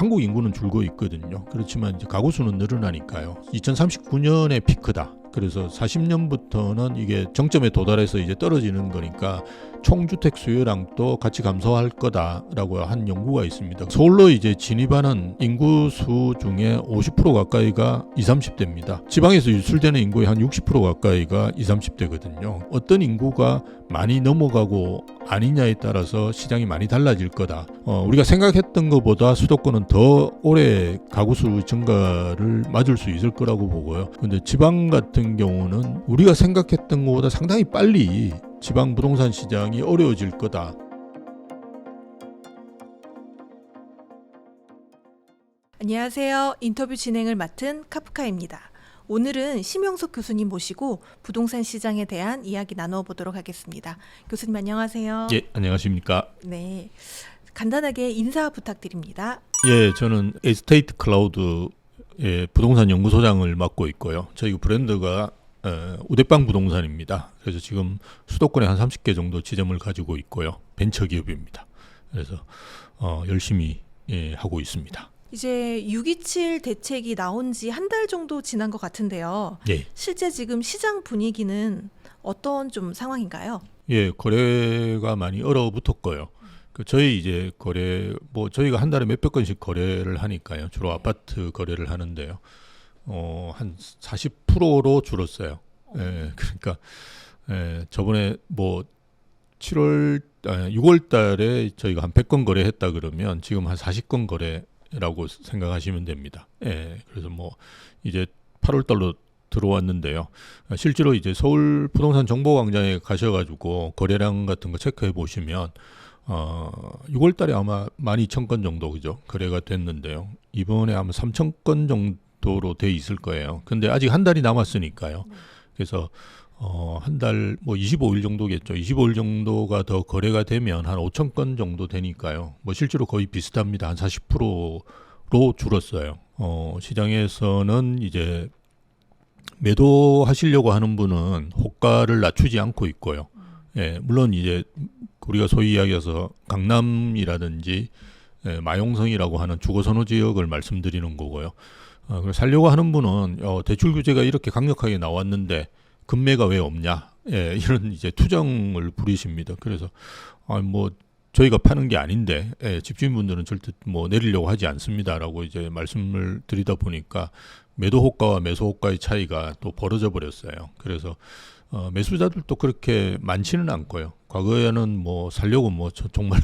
한국 인구는 줄고 있거든요. 그렇지만 이제 가구 수는 늘어나니까요. 2039년에 피크다. 그래서 40년부터는 이게 정점에 도달해서 이제 떨어지는 거니까 총주택 수요량도 같이 감소할 거다라고 한 연구가 있습니다. 서울로 이제 진입하는 인구 수 중에 50% 가까이가 20, 30대입니다. 지방에서 유출되는 인구의 한 60% 가까이가 20, 30대거든요. 어떤 인구가 많이 넘어가고 아니냐에 따라서 시장이 많이 달라질 거다. 우리가 생각했던 것보다 수도권은 더 오래 가구수 증가를 맞을 수 있을 거라고 보고요. 근데 지방 같은 경우는 우리가 생각했던 것보다 상당히 빨리 지방 부동산 시장이 어려워질 거다. 안녕하세요. 인터뷰 진행을 맡은 카프카입니다. 오늘은 심영석 교수님 모시고 부동산 시장에 대한 이야기 나눠보도록 하겠습니다. 교수님 안녕하세요. 예, 안녕하십니까. 네, 간단하게 인사 부탁드립니다. 예, 저는 에스테이트 클라우드의 부동산 연구소장을 맡고 있고요. 저희 브랜드가 우대빵 부동산입니다. 그래서 지금 수도권에 한 30개 정도 지점을 가지고 있고요. 벤처기업입니다. 그래서 열심히 하고 있습니다. 이제 6.27 대책이 나온 지 한 달 정도 지난 것 같은데요. 예. 실제 지금 시장 분위기는 어떤 좀 상황인가요? 예, 거래가 많이 얼어붙었고요. 저희 이제 거래 저희가 한 달에 몇백 건씩 거래를 하니까요. 주로 아파트 거래를 하는데요. 한 40%로 줄었어요. 예, 그러니까 저번에 6월 달에 저희가 한 100건 거래했다 그러면 지금 한 40건 거래라고 생각하시면 됩니다. 예, 그래서 이제 8월 달로 들어왔는데요. 실제로 이제 서울 부동산 정보광장에 가셔가지고 거래량 같은 거 체크해 보시면 6월 달에 아마 12,000건 정도 그죠? 거래가 됐는데요. 이번에 아마 3,000건 정도로 돼 있을 거예요. 근데 아직 한 달이 남았으니까요. 그래서 한 달 25일 정도겠죠. 25일 정도가 더 거래가 되면 한 5,000건 정도 되니까요. 실제로 거의 비슷합니다. 한 40%로 줄었어요. 시장에서는 이제 매도하시려고 하는 분은 호가를 낮추지 않고 있고요. 예, 물론 이제 우리가 소위 이야기해서 강남이라든지 마용성이라고 하는 주거선호 지역을 말씀드리는 거고요. 살려고 하는 분은 대출 규제가 이렇게 강력하게 나왔는데 금매가 왜 없냐? 예, 이런 이제 투정을 부리십니다. 그래서 저희가 파는 게 아닌데 집주인분들은 절대 내리려고 하지 않습니다라고 이제 말씀을 드리다 보니까 매도 호가와 매수 호가의 차이가 또 벌어져 버렸어요. 그래서 매수자들도 그렇게 많지는 않고요. 과거에는 살려고 정말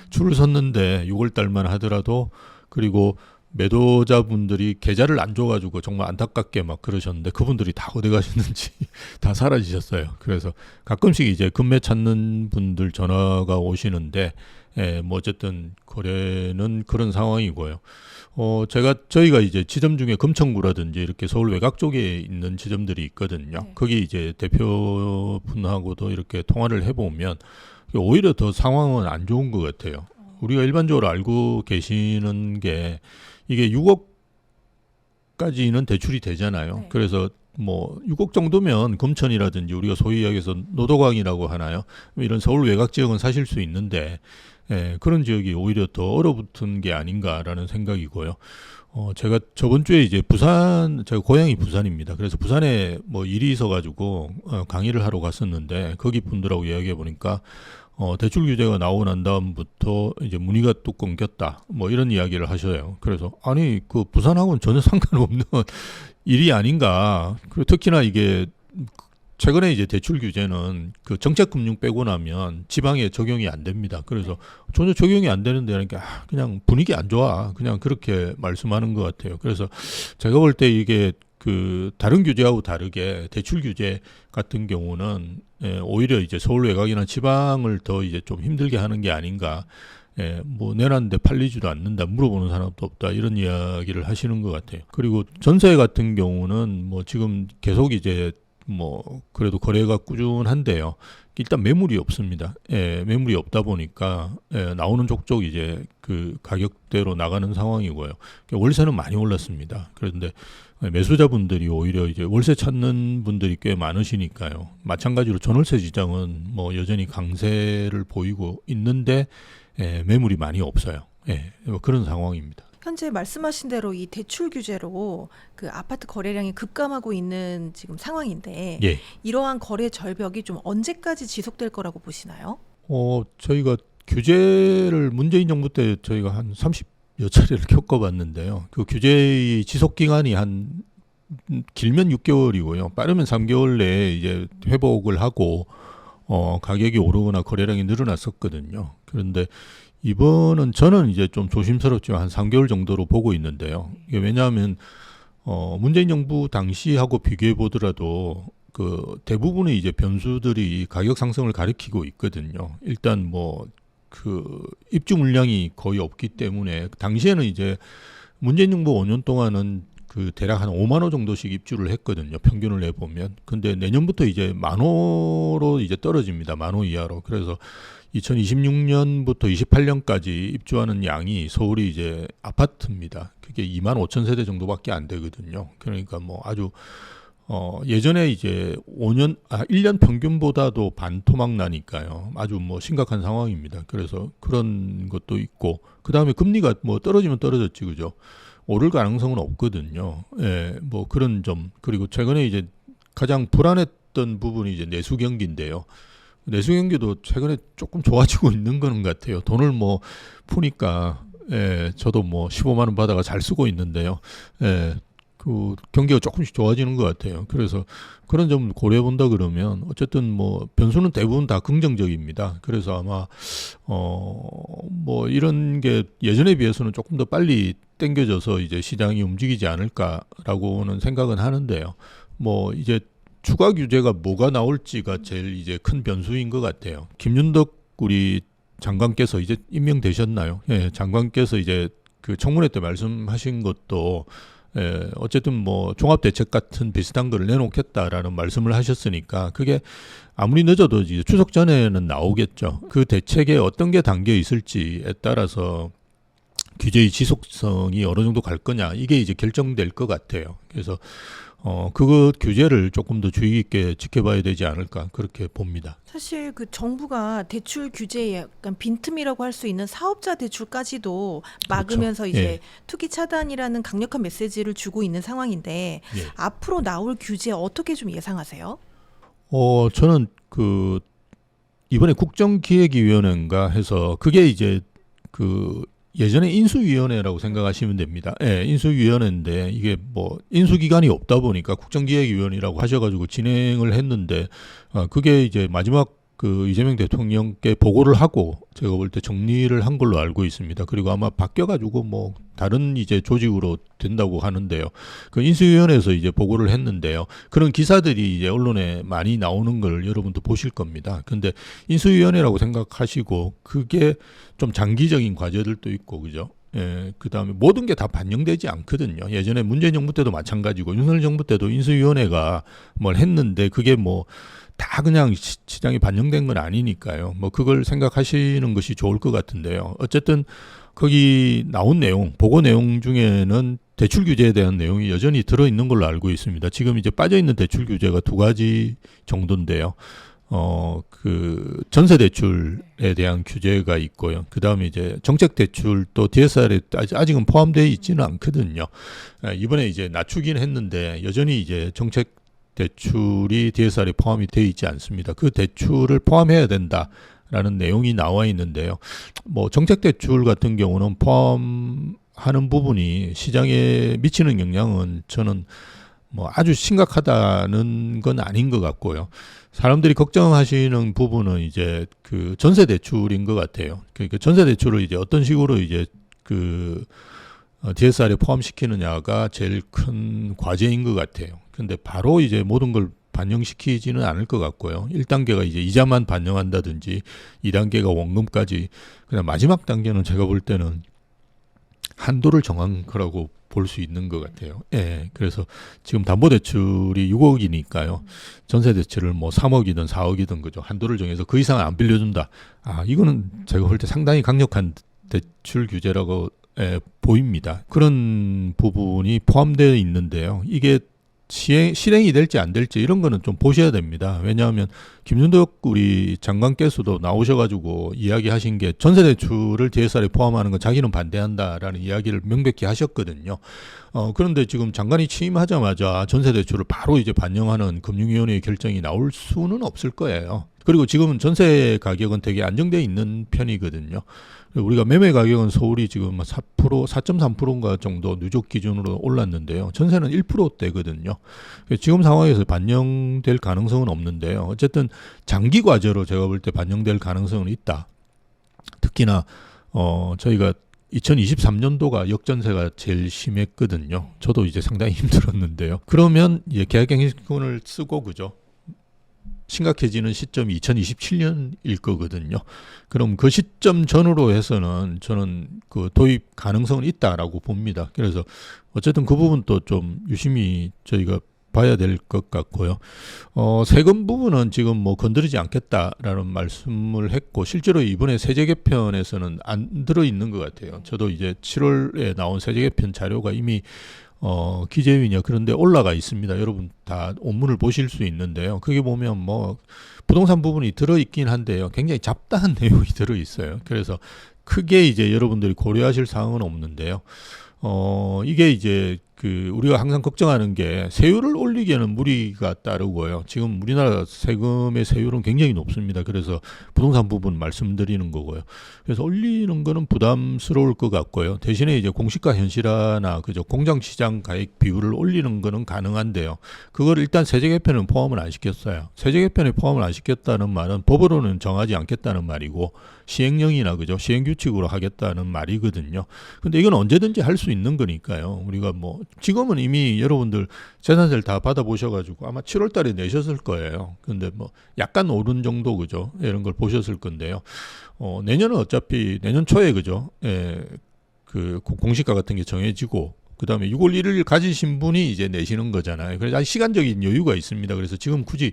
줄을 섰는데 6월 달만 하더라도 그리고 매도자분들이 계좌를 안 줘가지고 정말 안타깝게 막 그러셨는데 그분들이 다 어디 가셨는지 다 사라지셨어요. 그래서 가끔씩 이제 금매 찾는 분들 전화가 오시는데 어쨌든 거래는 그런 상황이고요. 저희가 이제 지점 중에 금천구라든지 이렇게 서울 외곽 쪽에 있는 지점들이 있거든요. 네. 거기 이제 대표분하고도 이렇게 통화를 해보면 오히려 더 상황은 안 좋은 것 같아요. 우리가 일반적으로 알고 계시는 게 이게 6억까지는 대출이 되잖아요. 네. 그래서 6억 정도면 금천이라든지 우리가 소위 이야기해서 노도강이라고 하나요? 이런 서울 외곽 지역은 사실 수 있는데 그런 지역이 오히려 더 얼어붙은 게 아닌가라는 생각이고요. 제가 저번 주에 이제 제가 고향이 부산입니다. 그래서 부산에 일이 있어가지고 강의를 하러 갔었는데 거기 분들하고 이야기해 보니까 대출 규제가 나오고 난 다음부터 이제 문의가 또 끊겼다. 이런 이야기를 하셔요. 그래서 아니 그 부산하고는 전혀 상관없는 일이 아닌가. 그리고 특히나 이게 최근에 이제 대출 규제는 그 정책금융 빼고 나면 지방에 적용이 안 됩니다. 그래서 전혀 적용이 안 되는데 그냥 분위기 안 좋아. 그냥 그렇게 말씀하는 것 같아요. 그래서 제가 볼 때 이게 그 다른 규제하고 다르게 대출 규제 같은 경우는 오히려 이제 서울 외곽이나 지방을 더 이제 좀 힘들게 하는 게 아닌가. 내놨는데 팔리지도 않는다, 물어보는 사람도 없다, 이런 이야기를 하시는 것 같아요. 그리고 전세 같은 경우는 지금 계속 이제 그래도 거래가 꾸준한데요. 일단 매물이 없습니다. 매물이 없다 보니까 나오는 족족 이제 그 가격대로 나가는 상황이고요. 월세는 많이 올랐습니다. 그런데 매수자분들이 오히려 이제 월세 찾는 분들이 꽤 많으시니까요. 마찬가지로 전월세 시장은 여전히 강세를 보이고 있는데 매물이 많이 없어요. 그런 상황입니다. 현재 말씀하신 대로 이 대출 규제로 그 아파트 거래량이 급감하고 있는 지금 상황인데 예. 이러한 거래 절벽이 좀 언제까지 지속될 거라고 보시나요? 저희가 규제를 문재인 정부 때 저희가 한 30여 차례를 겪어봤는데요. 그 규제의 지속 기간이 한 길면 6개월이고요. 빠르면 3개월 내에 이제 회복을 하고 가격이 오르거나 거래량이 늘어났었거든요. 그런데 이번은 저는 이제 좀 조심스럽지만 한 3개월 정도로 보고 있는데요. 이게 왜냐하면 문재인 정부 당시하고 비교해 보더라도 그 대부분의 이제 변수들이 가격 상승을 가리키고 있거든요. 일단 뭐 그 입주 물량이 거의 없기 때문에 당시에는 이제 문재인 정부 5년 동안은 그 대략 한 5만 호 정도씩 입주를 했거든요. 평균을 내 보면. 근데 내년부터 이제 만 호로 이제 떨어집니다. 만 호 이하로. 그래서 2026년부터 28년까지 입주하는 양이 서울이 이제 아파트입니다. 그게 2만 5천 세대 정도밖에 안 되거든요. 그러니까 뭐 아주 예전에 이제 1년 평균보다도 반토막 나니까요. 아주 뭐 심각한 상황입니다. 그래서 그런 것도 있고, 그 다음에 금리가 뭐 떨어지면 떨어졌지, 그죠? 오를 가능성은 없거든요. 예, 뭐 그런 점. 그리고 최근에 이제 가장 불안했던 부분이 이제 내수 경기인데요. 내수 경기도 최근에 조금 좋아지고 있는 거는 같아요. 돈을 뭐 푸니까, 예, 저도 뭐 15만 원 받아가 잘 쓰고 있는데요. 예, 그 경기가 조금씩 좋아지는 것 같아요. 그래서 그런 점 고려해 본다 그러면 어쨌든 뭐 변수는 대부분 다 긍정적입니다. 그래서 아마 뭐 이런 게 예전에 비해서는 조금 더 빨리 땡겨져서 이제 시장이 움직이지 않을까라고는 생각은 하는데요. 뭐 이제 추가 규제가 뭐가 나올지가 제일 이제 큰 변수인 것 같아요. 김윤덕 우리 장관께서 이제 임명되셨나요? 예, 장관께서 이제 그 청문회 때 말씀하신 것도 어쨌든 뭐 종합대책 같은 비슷한 걸 내놓겠다라는 말씀을 하셨으니까 그게 아무리 늦어도 이제 추석 전에는 나오겠죠. 그 대책에 어떤 게 담겨 있을지에 따라서 규제의 지속성이 어느 정도 갈 거냐 이게 이제 결정될 것 같아요. 그래서 그거 규제를 조금 더 주의 깊게 지켜봐야 되지 않을까 그렇게 봅니다. 사실 그 정부가 대출 규제에 약간 빈틈이라고 할 수 있는 사업자 대출까지도 막으면서 그렇죠. 이제 예. 투기 차단이라는 강력한 메시지를 주고 있는 상황인데 예. 앞으로 나올 규제 어떻게 좀 예상하세요? 저는 그 이번에 국정기획위원회인가 해서 그게 이제 그 예전에 인수위원회라고 생각하시면 됩니다. 예, 인수위원회인데 이게 뭐 인수기관이 없다 보니까 국정기획위원회라고 하셔가지고 진행을 했는데 그게 이제 마지막 그 이재명 대통령께 보고를 하고 제가 볼 때 정리를 한 걸로 알고 있습니다. 그리고 아마 바뀌어가지고 뭐 다른 이제 조직으로 된다고 하는데요. 그 인수위원회에서 이제 보고를 했는데요. 그런 기사들이 이제 언론에 많이 나오는 걸 여러분도 보실 겁니다. 근데 인수위원회라고 생각하시고 그게 좀 장기적인 과제들도 있고 그죠? 예, 그 다음에 모든 게 다 반영되지 않거든요. 예전에 문재인 정부 때도 마찬가지고 윤석열 정부 때도 인수위원회가 뭘 했는데 그게 뭐 다 그냥 시장에 반영된 건 아니니까요. 뭐 그걸 생각하시는 것이 좋을 것 같은데요. 어쨌든 거기 나온 내용, 보고 내용 중에는 대출 규제에 대한 내용이 여전히 들어있는 걸로 알고 있습니다. 지금 이제 빠져있는 대출 규제가 2가지 정도인데요. 그 전세 대출에 대한 규제가 있고요. 그 다음에 이제 정책 대출 또 DSR에 아직은 포함되어 있지는 않거든요. 이번에 이제 낮추긴 했는데 여전히 이제 정책 대출이 DSR에 포함이 되어 있지 않습니다. 그 대출을 포함해야 된다라는 내용이 나와 있는데요. 뭐 정책 대출 같은 경우는 포함하는 부분이 시장에 미치는 영향은 저는 뭐 아주 심각하다는 건 아닌 것 같고요. 사람들이 걱정하시는 부분은 이제 그 전세 대출인 것 같아요. 그러니까 전세 대출을 이제 어떤 식으로 이제 그 DSR에 포함시키느냐가 제일 큰 과제인 것 같아요. 근데 바로 이제 모든 걸 반영시키지는 않을 것 같고요. 1단계가 이제 이자만 반영한다든지 2단계가 원금까지 그냥 마지막 단계는 제가 볼 때는 한도를 정한 거라고 볼 수 있는 것 같아요. 예. 그래서 지금 담보대출이 6억이니까요. 전세대출을 뭐 3억이든 4억이든 그죠. 한도를 정해서 그 이상 안 빌려준다. 이거는 제가 볼 때 상당히 강력한 대출 규제라고 보입니다. 그런 부분이 포함되어 있는데요. 이게 실행이 될지 안 될지 이런 거는 좀 보셔야 됩니다. 왜냐하면 김준덕 우리 장관께서도 나오셔가지고 이야기하신 게 전세대출을 DSR에 포함하는 건 자기는 반대한다라는 이야기를 명백히 하셨거든요. 그런데 지금 장관이 취임하자마자 전세대출을 바로 이제 반영하는 금융위원회의 결정이 나올 수는 없을 거예요. 그리고 지금은 전세 가격은 되게 안정돼 있는 편이거든요. 우리가 매매 가격은 서울이 지금 4.3%인가 정도 누적 기준으로 올랐는데요. 전세는 1%대거든요. 지금 상황에서 반영될 가능성은 없는데요. 어쨌든 장기 과제로 제가 볼 때 반영될 가능성은 있다. 특히나 저희가 2023년도가 역전세가 제일 심했거든요. 저도 이제 상당히 힘들었는데요. 그러면 이제 계약갱신권을 쓰고 그죠? 심각해지는 시점이 2027년일 거거든요. 그럼 그 시점 전후로 해서는 저는 그 도입 가능성은 있다라고 봅니다. 그래서 어쨌든 그 부분도 좀 유심히 저희가 봐야 될 것 같고요. 세금 부분은 지금 뭐 건드리지 않겠다라는 말씀을 했고 실제로 이번에 세제 개편에서는 안 들어 있는 것 같아요. 저도 이제 7월에 나온 세제 개편 자료가 이미 기재위냐 그런데 올라가 있습니다. 여러분 다 원문을 보실 수 있는데요. 거기 보면 뭐 부동산 부분이 들어있긴 한데요. 굉장히 잡다한 내용이 들어있어요. 그래서 크게 이제 여러분들이 고려하실 사항은 없는데요. 이게 이제 우리가 항상 걱정하는 게 세율을 올리기에는 무리가 따르고요. 지금 우리나라 세금의 세율은 굉장히 높습니다. 그래서 부동산 부분 말씀드리는 거고요. 그래서 올리는 거는 부담스러울 것 같고요. 대신에 이제 공시가 현실화나 그죠 공장시장 가액 비율을 올리는 거는 가능한데요. 그걸 일단 세제 개편은 포함을 안 시켰어요. 세제 개편에 포함을 안 시켰다는 말은 법으로는 정하지 않겠다는 말이고 시행령이나 그죠 시행규칙으로 하겠다는 말이거든요. 근데 이건 언제든지 할 수 있는 거니까요. 우리가 뭐 지금은 이미 여러분들 재산세를 다 받아보셔가지고 아마 7월 달에 내셨을 거예요. 근데 뭐 약간 오른 정도 그죠? 이런 걸 보셨을 건데요. 내년은 어차피 내년 초에 그죠? 그 공시가 같은 게 정해지고 그 다음에 6월 1일 가지신 분이 이제 내시는 거잖아요. 그래서 아직 시간적인 여유가 있습니다. 그래서 지금 굳이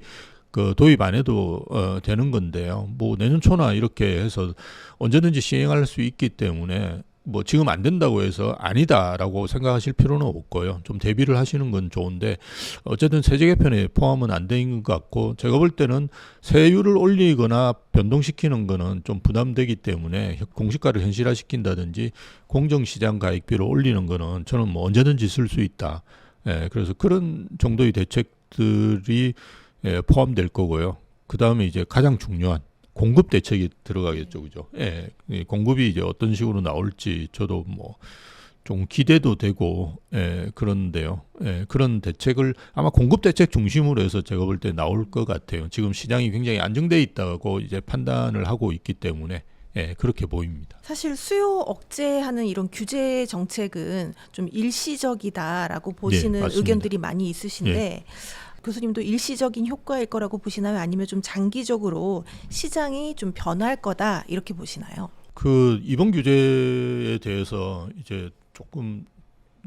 그 도입 안 해도 되는 건데요. 뭐 내년 초나 이렇게 해서 언제든지 시행할 수 있기 때문에 뭐 지금 안 된다고 해서 아니다라고 생각하실 필요는 없고요. 좀 대비를 하시는 건 좋은데 어쨌든 세제 개편에 포함은 안 된 것 같고 제가 볼 때는 세율을 올리거나 변동시키는 거는 좀 부담되기 때문에 공시가를 현실화시킨다든지 공정시장 가액비를 올리는 거는 저는 뭐 언제든지 쓸 수 있다. 그래서 그런 정도의 대책들이 포함될 거고요. 그 다음에 이제 가장 중요한 공급 대책이 들어가겠죠, 그죠? 공급이 이제 어떤 식으로 나올지 저도 뭐 좀 기대도 되고, 그런데요. 그런 대책을 아마 공급 대책 중심으로 해서 제가 볼 때 나올 것 같아요. 지금 시장이 굉장히 안정돼 있다고 이제 판단을 하고 있기 때문에. 그렇게 보입니다. 사실 수요 억제하는 이런 규제 정책은 좀 일시적이다라고 보시는 맞습니다. 의견들이 많이 있으신데 교수님도 일시적인 효과일 거라고 보시나요? 아니면 좀 장기적으로 시장이 좀 변할 거다 이렇게 보시나요? 이번 규제에 대해서 이제 조금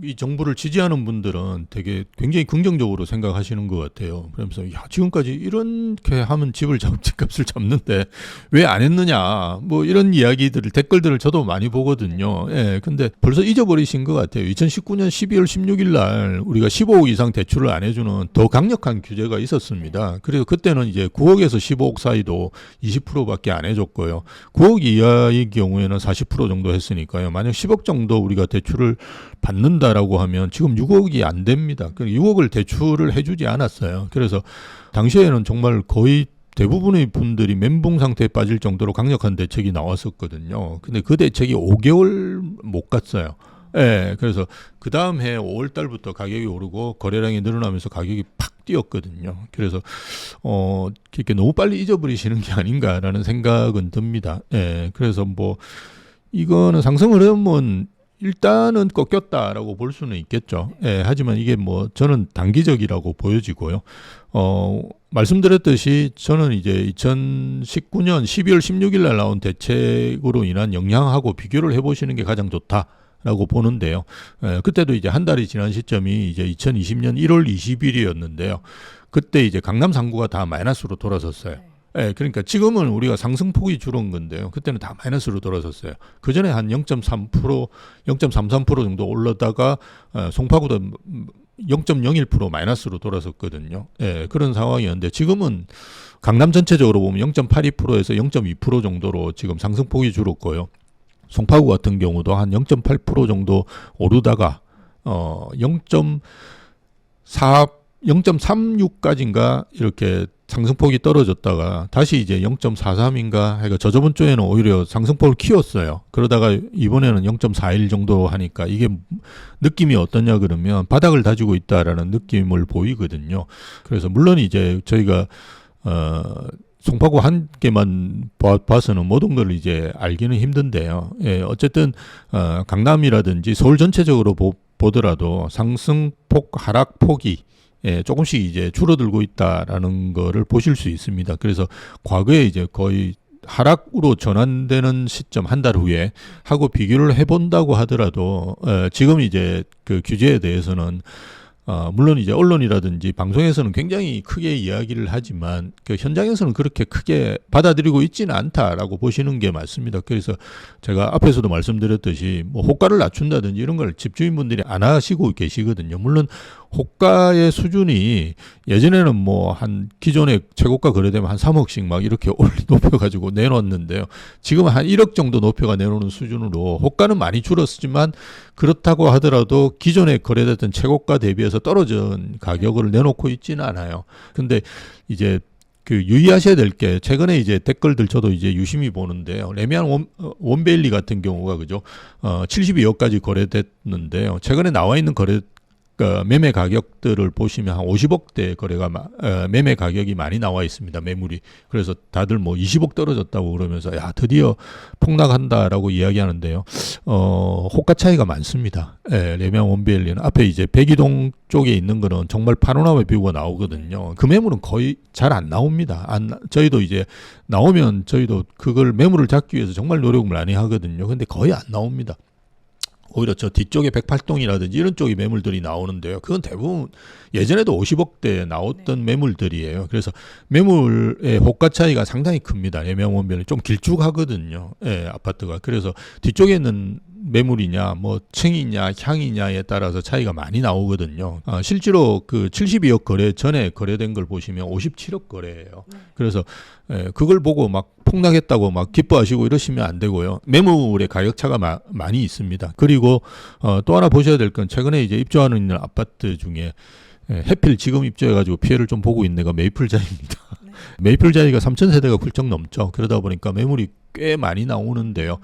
이 정부를 지지하는 분들은 되게 굉장히 긍정적으로 생각하시는 것 같아요. 그러면서 야 지금까지 이렇게 하면 집값을 잡는데 왜 안 했느냐 뭐 이런 이야기들을 댓글들을 저도 많이 보거든요. 근데 벌써 잊어버리신 것 같아요. 2019년 12월 16일 날 우리가 15억 이상 대출을 안 해주는 더 강력한 규제가 있었습니다. 그래서 그때는 이제 9억에서 15억 사이도 20%밖에 안 해줬고요. 9억 이하의 경우에는 40% 정도 했으니까요. 만약 10억 정도 우리가 대출을 받는다라고 하면 지금 6억이 안 됩니다. 6억을 대출을 해주지 않았어요. 그래서 당시에는 정말 거의 대부분의 분들이 멘붕 상태에 빠질 정도로 강력한 대책이 나왔었거든요. 근데 그 대책이 5개월 못 갔어요. 그래서 그 다음 해 5월 달부터 가격이 오르고 거래량이 늘어나면서 가격이 팍 뛰었거든요. 그래서 이렇게 너무 빨리 잊어버리시는 게 아닌가라는 생각은 듭니다. 그래서 뭐 이거는 상승 흐름은 일단은 꺾였다라고 볼 수는 있겠죠. 하지만 이게 뭐 저는 단기적이라고 보여지고요. 말씀드렸듯이 저는 이제 2019년 12월 16일 날 나온 대책으로 인한 영향하고 비교를 해보시는 게 가장 좋다라고 보는데요. 그때도 이제 한 달이 지난 시점이 이제 2020년 1월 20일이었는데요. 그때 이제 강남 3구가 다 마이너스로 돌아섰어요. 그러니까 지금은 우리가 상승폭이 줄은 건데요. 그때는 다 마이너스로 돌아섰어요. 그 전에 한 0.3%, 0.33% 정도 올라다가 송파구도 0.01% 마이너스로 돌아섰거든요. 예, 그런 상황이었는데 지금은 강남 전체적으로 보면 0.82%에서 0.2% 정도로 지금 상승폭이 줄었고요. 송파구 같은 경우도 한 0.8% 정도 오르다가 0.36까지인가 이렇게 상승폭이 떨어졌다가 다시 이제 0.43인가 그러니까 저저번 주에는 오히려 상승폭을 키웠어요. 그러다가 이번에는 0.41 정도 하니까 이게 느낌이 어떠냐 그러면 바닥을 다지고 있다라는 느낌을 보이거든요. 그래서 물론 이제 저희가 송파구 한 개만 봐서는 모든 걸 이제 알기는 힘든데요. 예, 어쨌든 강남이라든지 서울 전체적으로 보더라도 상승폭 하락폭이 조금씩 이제 줄어들고 있다라는 거를 보실 수 있습니다. 그래서 과거에 이제 거의 하락으로 전환되는 시점 한 달 후에 하고 비교를 해본다고 하더라도 지금 이제 그 규제에 대해서는 물론 이제 언론이라든지 방송에서는 굉장히 크게 이야기를 하지만 그 현장에서는 그렇게 크게 받아들이고 있지는 않다라고 보시는 게 맞습니다. 그래서 제가 앞에서도 말씀드렸듯이 뭐 호가를 낮춘다든지 이런 걸 집주인분들이 안 하시고 계시거든요. 물론 호가의 수준이 예전에는 뭐 한 기존에 최고가 거래되면 한 3억씩 막 이렇게 높여가지고 내놓았는데요. 지금은 한 1억 정도 높여가 내놓는 수준으로 호가는 많이 줄었지만 그렇다고 하더라도 기존에 거래됐던 최고가 대비해서 떨어진 가격을 내놓고 있지는 않아요. 근데 이제 그 유의하셔야 될 게 최근에 이제 댓글들 저도 이제 유심히 보는데요. 레미안 원베일리 같은 경우가 그죠? 72억까지 거래됐는데요. 최근에 나와 있는 매매 가격들을 보시면 한 50억대 거래가 매매 가격이 많이 나와 있습니다. 매물이. 그래서 다들 뭐 20억 떨어졌다고 그러면서 야 드디어 폭락한다라고 이야기하는데요. 호가 차이가 많습니다. 예, 레미안 원베일리는 앞에 이제 백이동 쪽에 있는 거는 정말 파노라마 뷰가 나오거든요. 그 매물은 거의 잘 안 나옵니다. 저희도 이제 나오면 저희도 그걸 매물을 잡기 위해서 정말 노력을 많이 하거든요. 근데 거의 안 나옵니다. 오히려 저 뒤쪽에 108동이라든지 이런 쪽이 매물들이 나오는데요. 그건 대부분 예전에도 50억대에 나왔던 매물들이에요. 그래서 매물의 호가 차이가 상당히 큽니다. 레미안 원베일리 좀 길쭉하거든요. 예, 아파트가. 그래서 뒤쪽에 있는 매물이냐, 뭐 층이냐, 향이냐에 따라서 차이가 많이 나오거든요. 실제로 그 72억 거래 전에 거래된 걸 보시면 57억 거래예요. 그래서 그걸 보고 막 폭락했다고 막 기뻐하시고 이러시면 안 되고요. 매물의 가격 차가 많이 있습니다. 그리고 또 하나 보셔야 될 건 최근에 이제 입주하는 있는 아파트 중에 해필 지금 입주해가지고 피해를 좀 보고 있는 거 메이플자이입니다. 네. 메이플자이가 3,000세대가 훌쩍 넘죠. 그러다 보니까 매물이 꽤 많이 나오는데요.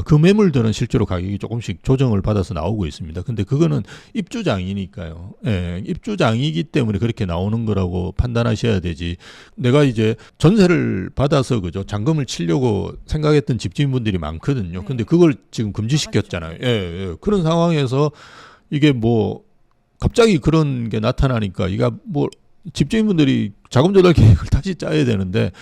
그 매물들은 실제로 가격이 조금씩 조정을 받아서 나오고 있습니다. 근데 그거는 입주장이니까요. 예, 입주장이기 때문에 그렇게 나오는 거라고 판단하셔야 되지. 내가 이제 전세를 받아서 그죠 잔금을 치려고 생각했던 집주인분들이 많거든요. 근데 그걸 지금 금지시켰잖아요. 예, 예. 그런 상황에서 이게 뭐 갑자기 그런 게 나타나니까 이가 뭐 집주인분들이 자금 조달 계획을 다시 짜야 되는데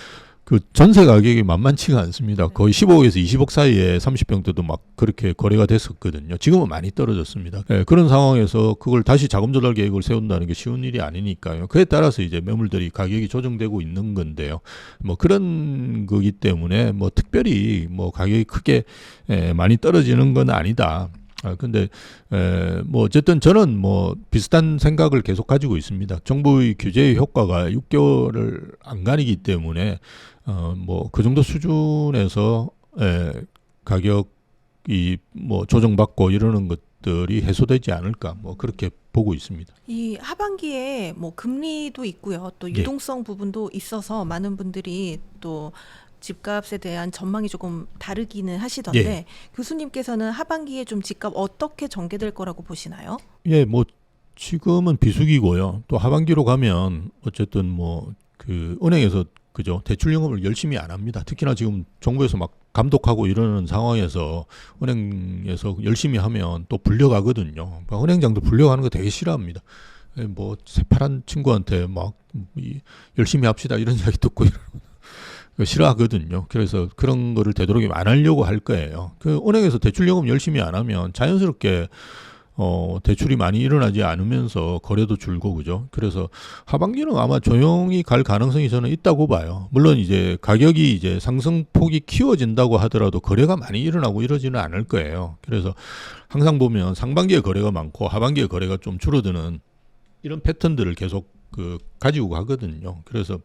그 전세 가격이 만만치가 않습니다. 거의 15억에서 20억 사이에 30평대도 막 그렇게 거래가 됐었거든요. 지금은 많이 떨어졌습니다. 네, 그런 상황에서 그걸 다시 자금 조달 계획을 세운다는 게 쉬운 일이 아니니까요. 그에 따라서 이제 매물들이 가격이 조정되고 있는 건데요. 뭐 그런 거기 때문에 뭐 특별히 뭐 가격이 크게 많이 떨어지는 건 아니다. 근데 뭐 어쨌든 저는 뭐 비슷한 생각을 계속 가지고 있습니다. 정부의 규제의 효과가 6개월을 안 가리기 때문에 뭐 그 정도 수준에서 가격이 뭐 조정받고 이러는 것들이 해소되지 않을까 뭐 그렇게 보고 있습니다. 이 하반기에 뭐 금리도 있고요. 또 유동성 부분도 있어서 많은 분들이 또 집값에 대한 전망이 조금 다르기는 하시던데 교수님께서는 하반기에 좀 집값 어떻게 전개될 거라고 보시나요? 예, 뭐 지금은 비수기고요. 또 하반기로 가면 어쨌든 뭐 그 은행에서 그죠 대출 영업을 열심히 안 합니다. 특히나 지금 정부에서 막 감독하고 이러는 상황에서 은행에서 열심히 하면 또 불려가거든요. 그러니까 은행장도 불려가는 거 되게 싫어합니다. 뭐 새파란 친구한테 막 열심히 합시다 이런 이야기 듣고 싫어하거든요. 그래서 그런 거를 되도록이면 안 하려고 할 거예요. 그 은행에서 대출 영업 열심히 안 하면 자연스럽게 대출이 많이 일어나지 않으면서 거래도 줄고 그죠. 그래서 하반기는 아마 조용히 갈 가능성이 저는 있다고 봐요. 물론 이제 가격이 이제 상승폭이 키워진다고 하더라도 거래가 많이 일어나고 이러지는 않을 거예요. 그래서 항상 보면 상반기에 거래가 많고 하반기에 거래가 좀 줄어드는 이런 패턴들을 계속 가지고 가거든요. 그래서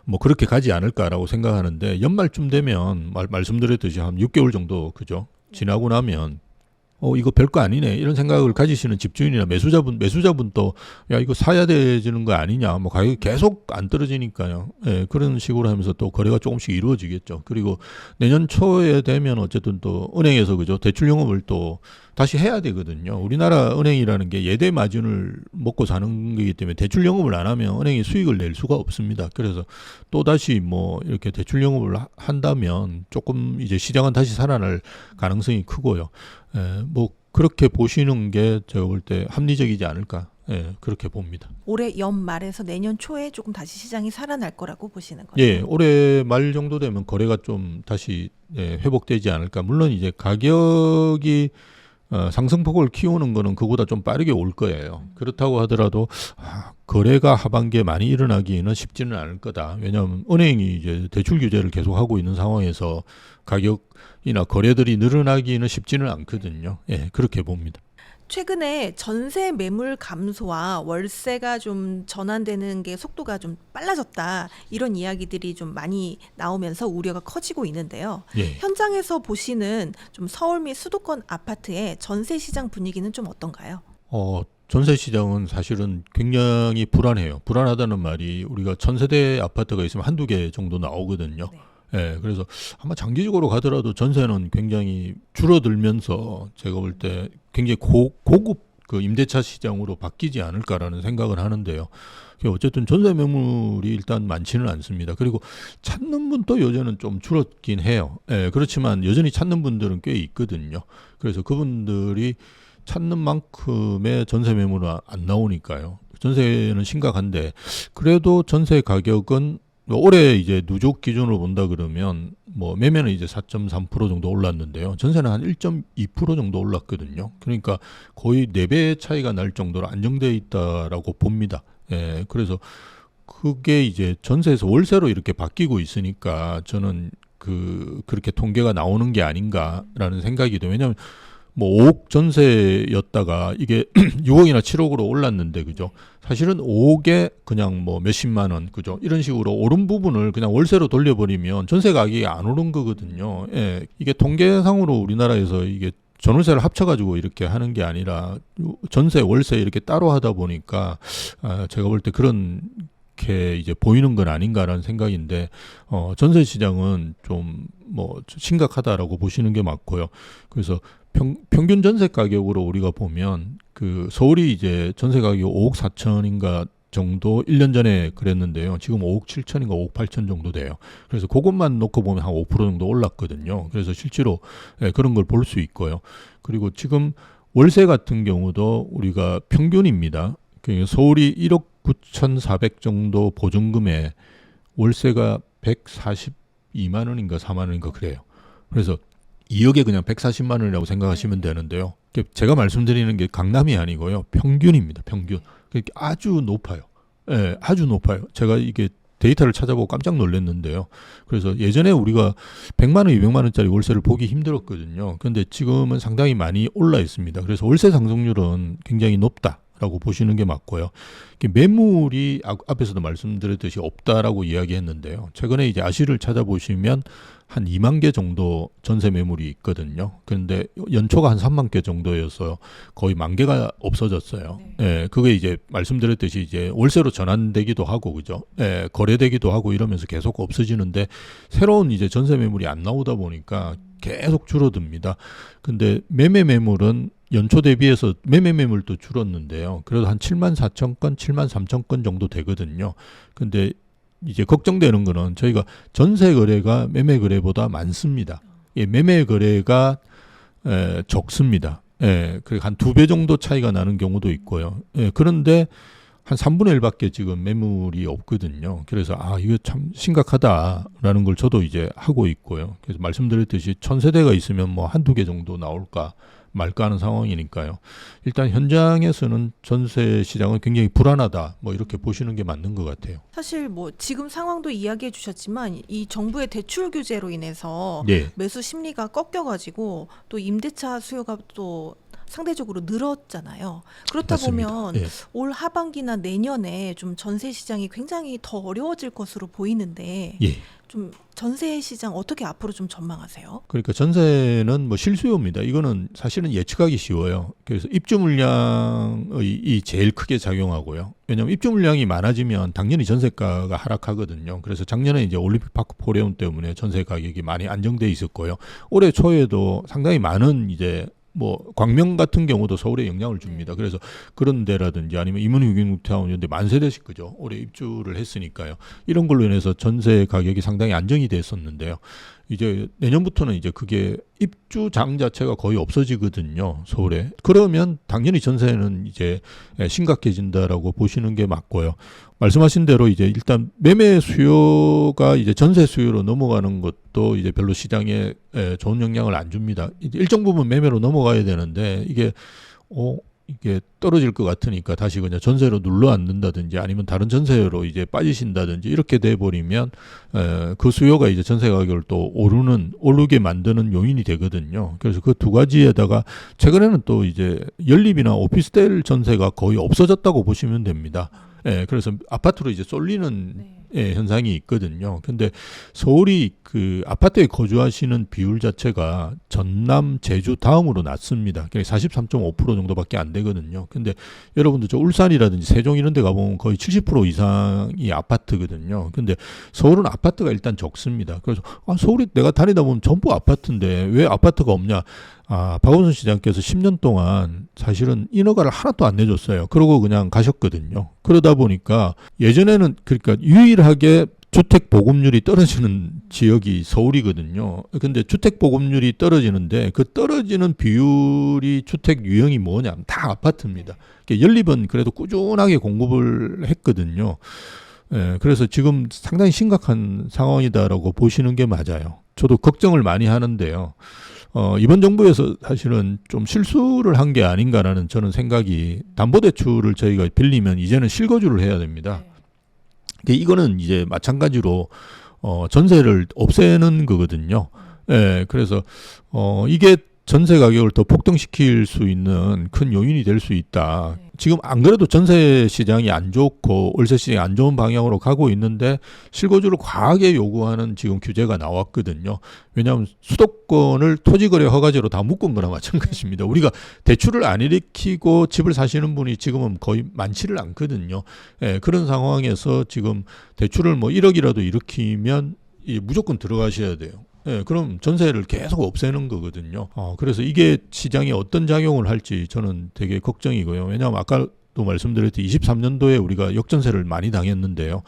뭐 그렇게 가지 않을까라고 생각하는데 연말쯤 되면 말씀드렸듯이 한 6개월 정도 그죠? 지나고 나면 이거 별거 아니네 이런 생각을 가지시는 집주인이나 매수자분도 야 이거 사야 되는 거 아니냐 뭐 가격이 계속 안 떨어지니까요. 예, 그런 식으로 하면서 또 거래가 조금씩 이루어지겠죠. 그리고 내년 초에 되면 어쨌든 또 은행에서 그죠 대출 영업을 또 다시 해야 되거든요. 우리나라 은행이라는 게 예대 마진을 먹고 사는 거기 때문에 대출 영업을 안 하면 은행이 수익을 낼 수가 없습니다. 그래서 또 다시 뭐 이렇게 대출 영업을 한다면 조금 이제 시장은 다시 살아날 가능성이 크고요. 뭐 그렇게 보시는 게 제가 볼 때 합리적이지 않을까 그렇게 봅니다. 올해 연말에서 내년 초에 조금 다시 시장이 살아날 거라고 보시는 거죠? 예, 올해 말 정도 되면 거래가 좀 다시 회복되지 않을까. 물론 이제 가격이 상승폭을 키우는 거는 그보다 좀 빠르게 올 거예요. 그렇다고 하더라도 거래가 하반기에 많이 일어나기는 쉽지는 않을 거다. 왜냐하면 은행이 이제 대출 규제를 계속하고 있는 상황에서 가격이나 거래들이 늘어나기는 쉽지는 않거든요. 예, 그렇게 봅니다. 최근에 전세 매물 감소와 월세가 좀 전환되는 게 속도가 좀 빨라졌다. 이런 이야기들이 좀 많이 나오면서 우려가 커지고 있는데요. 예. 현장에서 보시는 좀 서울 및 수도권 아파트의 전세 시장 분위기는 좀 어떤가요? 전세 시장은 사실은 굉장히 불안해요. 불안하다는 말이 우리가 천세대 아파트가 있으면 한두 개 정도 나오거든요. 네. 예, 그래서 아마 장기적으로 가더라도 전세는 굉장히 줄어들면서 제가 볼 때 굉장히 고급 그 임대차 시장으로 바뀌지 않을까라는 생각을 하는데요. 어쨌든 전세 매물이 일단 많지는 않습니다. 그리고 찾는 분도 요새는 좀 줄었긴 해요. 예, 그렇지만 여전히 찾는 분들은 꽤 있거든요. 그래서 그분들이 찾는 만큼의 전세 매물은 안 나오니까요. 전세는 심각한데 그래도 전세 가격은 올해 이제 누적 기준으로 본다 그러면 뭐 매매는 이제 4.3% 정도 올랐는데요. 전세는 한 1.2% 정도 올랐거든요. 그러니까 거의 4배 차이가 날 정도로 안정돼 있다라고 봅니다. 예, 그래서 그게 이제 전세에서 월세로 이렇게 바뀌고 있으니까 저는 그렇게 통계가 나오는 게 아닌가라는 생각이 돼요. 왜냐하면 뭐 5억 전세였다가 이게 6억이나 7억으로 올랐는데 그죠? 사실은 5억에 그냥 뭐 몇십만 원 그죠? 이런 식으로 오른 부분을 그냥 월세로 돌려버리면 전세 가격이 안 오른 거거든요. 예, 이게 통계상으로 우리나라에서 이게 전월세를 합쳐가지고 이렇게 하는 게 아니라 전세, 월세 이렇게 따로 하다 보니까 제가 볼 때 그런 게 이제 보이는 건 아닌가라는 생각인데 전세 시장은 좀 뭐 심각하다라고 보시는 게 맞고요. 그래서 평균 전세 가격으로 우리가 보면 그 서울이 이제 전세 가격이 5억 4천인가 정도 1년 전에 그랬는데요. 지금 5억 7천인가 5억 8천 정도 돼요. 그래서 그것만 놓고 보면 한 5% 정도 올랐거든요. 그래서 실제로 그런 걸 볼 수 있고요. 그리고 지금 월세 같은 경우도 우리가 평균입니다. 서울이 1억 9,400 정도 보증금에 월세가 142만 원인가 4만 원인가 그래요. 그래서 2억에 그냥 140만 원이라고 생각하시면 되는데요. 제가 말씀드리는 게 강남이 아니고요. 평균입니다. 평균. 그러니까 아주 높아요. 예, 아주 높아요. 제가 이게 데이터를 찾아보고 깜짝 놀랐는데요. 그래서 예전에 우리가 100만 원, 200만 원짜리 월세를 보기 힘들었거든요. 그런데 지금은 상당히 많이 올라 있습니다. 그래서 월세 상승률은 굉장히 높다라고 보시는 게 맞고요. 매물이 앞에서도 말씀드렸듯이 없다라고 이야기했는데요. 최근에 이제 아시를 찾아보시면 한 2만 개 정도 전세 매물이 있거든요. 그런데 연초가 한 3만 개 정도여서 거의 1만 개가 없어졌어요. 네. 예, 그게 이제 말씀드렸듯이 이제 월세로 전환되기도 하고 그죠? 예, 거래되기도 하고 이러면서 계속 없어지는데 새로운 이제 전세 매물이 안 나오다 보니까 계속 줄어듭니다. 근데 매매 매물은 연초 대비해서 매매 매물도 줄었는데요. 그래도 한 7만 4천 건, 7만 3천 건 정도 되거든요. 근데 이제 걱정되는 거는 저희가 전세 거래가 매매 거래보다 많습니다. 예, 매매 거래가 적습니다. 예, 그리고 한 2배 정도 차이가 나는 경우도 있고요. 예, 그런데 한 3분의 1밖에 지금 매물이 없거든요. 그래서 이거 참 심각하다라는 걸 저도 이제 하고 있고요. 그래서 말씀드렸듯이 1000세대가 있으면 뭐 한두 개 정도 나올까 말까 하는 상황이니까요. 일단 현장에서는 전세 시장은 굉장히 불안하다. 뭐 이렇게 보시는 게 맞는 것 같아요. 사실 뭐 지금 상황도 이야기해 주셨지만 이 정부의 대출 규제로 인해서 네. 매수 심리가 꺾여가지고 또 임대차 수요가 또 상대적으로 늘었잖아요. 그렇다 맞습니다. 보면 예. 올 하반기나 내년에 좀 전세 시장이 굉장히 더 어려워질 것으로 보이는데 예. 좀 전세 시장 어떻게 앞으로 좀 전망하세요? 그러니까 전세는 뭐 실수요입니다. 이거는 사실은 예측하기 쉬워요. 그래서 입주 물량이 제일 크게 작용하고요. 왜냐하면 입주 물량이 많아지면 당연히 전세가가 하락하거든요. 그래서 작년에 이제 올림픽 파크 포레온 때문에 전세 가격이 많이 안정돼 있었고요. 올해 초에도 상당히 많은 이제 뭐 광명 같은 경우도 서울에 영향을 줍니다. 그래서 그런 데라든지 아니면 이문유기뉴타운 이런 데 만세대씩 그죠. 올해 입주를 했으니까요. 이런 걸로 인해서 전세 가격이 상당히 안정이 됐었는데요. 이제 내년부터는 이제 그게 입주장 자체가 거의 없어지거든요. 서울에. 그러면 당연히 전세는 이제 심각해진다라고 보시는 게 맞고요. 말씀하신 대로 이제 일단 매매 수요가 이제 전세 수요로 넘어가는 것도 이제 별로 시장에 좋은 영향을 안 줍니다. 이제 일정 부분 매매로 넘어가야 되는데 이게 떨어질 것 같으니까 다시 그냥 전세로 눌러 앉는다든지 아니면 다른 전세로 이제 빠지신다든지 이렇게 돼 버리면 그 수요가 이제 전세 가격을 또 오르게 만드는 요인이 되거든요. 그래서 그 두 가지에다가 최근에는 또 이제 연립이나 오피스텔 전세가 거의 없어졌다고 보시면 됩니다. 그래서 아파트로 이제 쏠리는 현상이 있거든요. 근데 서울이 그 아파트에 거주하시는 비율 자체가 전남, 제주 다음으로 낮습니다. 43.5% 정도밖에 안 되거든요. 근데 여러분들 저 울산이라든지 세종 이런 데 가보면 거의 70% 이상이 아파트거든요. 근데 서울은 아파트가 일단 적습니다. 그래서 서울이 내가 다니다 보면 전부 아파트인데 왜 아파트가 없냐? 박원순 시장께서 10년 동안 사실은 인허가를 하나도 안 내줬어요. 그러고 그냥 가셨거든요. 그러다 보니까 예전에는 그러니까 유일하게 주택 보급률이 떨어지는 지역이 서울이거든요. 근데 주택 보급률이 떨어지는데 그 떨어지는 비율이 주택 유형이 뭐냐면 다 아파트입니다. 연립은 그래도 꾸준하게 공급을 했거든요. 그래서 지금 상당히 심각한 상황이다라고 보시는 게 맞아요. 저도 걱정을 많이 하는데요. 이번 정부에서 사실은 좀 실수를 한 게 아닌가라는 저는 생각이 담보대출을 저희가 빌리면 이제는 실거주를 해야 됩니다. 이거는 이제 마찬가지로 전세를 없애는 거거든요. 그래서 이게 전세 가격을 더 폭등시킬 수 있는 큰 요인이 될 수 있다. 지금 안 그래도 전세 시장이 안 좋고 월세 시장이 안 좋은 방향으로 가고 있는데 실거주를 과하게 요구하는 지금 규제가 나왔거든요. 왜냐하면 수도권을 토지거래 허가제로 다 묶은 거나 마찬가지입니다. 우리가 대출을 안 일으키고 집을 사시는 분이 지금은 거의 많지를 않거든요. 그런 상황에서 지금 대출을 뭐 1억이라도 일으키면 무조건 들어가셔야 돼요. 그럼 전세를 계속 없애는 거거든요. 그래서 이게 시장에 어떤 작용을 할지 저는 되게 걱정이고요. 왜냐하면 아까도 말씀드렸듯이 23년도에 우리가 역전세를 많이 당했는데요.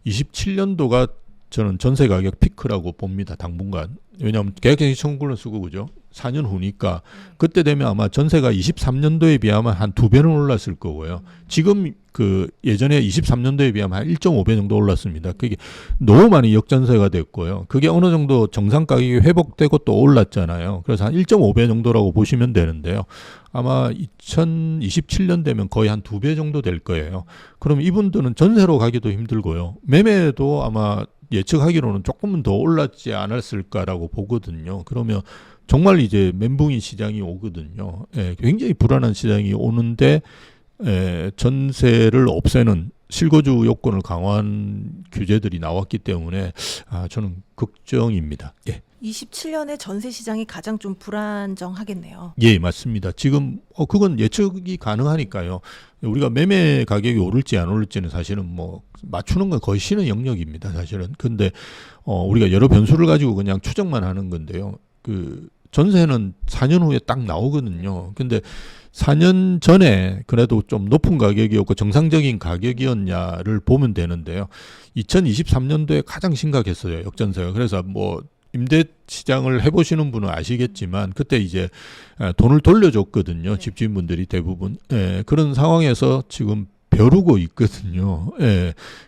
27년도가 저는 전세 가격 피크라고 봅니다. 당분간. 왜냐하면 계약갱신 청구를 쓰고 그죠. 4년 후니까 그때 되면 아마 전세가 23년도에 비하면 한 2배는 올랐을 거고요. 지금 그 예전에 23년도에 비하면 한 1.5배 정도 올랐습니다. 그게 너무 많이 역전세가 됐고요. 그게 어느 정도 정상 가격이 회복되고 또 올랐잖아요. 그래서 한 1.5배 정도라고 보시면 되는데요. 아마 2027년 되면 거의 한 2배 정도 될 거예요. 그럼 이분들은 전세로 가기도 힘들고요. 매매도 아마 예측하기로는 조금은 더 올랐지 않았을까라고 보거든요. 그러면 정말 이제 멘붕이 시장이 오거든요. 굉장히 불안한 시장이 오는데 전세를 없애는 실거주 요건을 강화한 규제들이 나왔기 때문에 저는 걱정입니다. 27년에 전세 시장이 가장 좀 불안정하겠네요. 예, 맞습니다. 지금 그건 예측이 가능하니까요. 우리가 매매 가격이 오를지 안 오를지는 사실은 뭐 맞추는 건 거의 신의 영역입니다. 사실은. 근데 우리가 여러 변수를 가지고 그냥 추정만 하는 건데요. 그 전세는 4년 후에 딱 나오거든요. 근데 4년 전에 그래도 좀 높은 가격이었고 정상적인 가격이었냐를 보면 되는데요. 2023년도에 가장 심각했어요. 역전세가. 그래서 뭐 임대 시장을 해보시는 분은 아시겠지만 그때 이제 돈을 돌려줬거든요. 집주인분들이 대부분. 그런 상황에서 지금 벼르고 있거든요.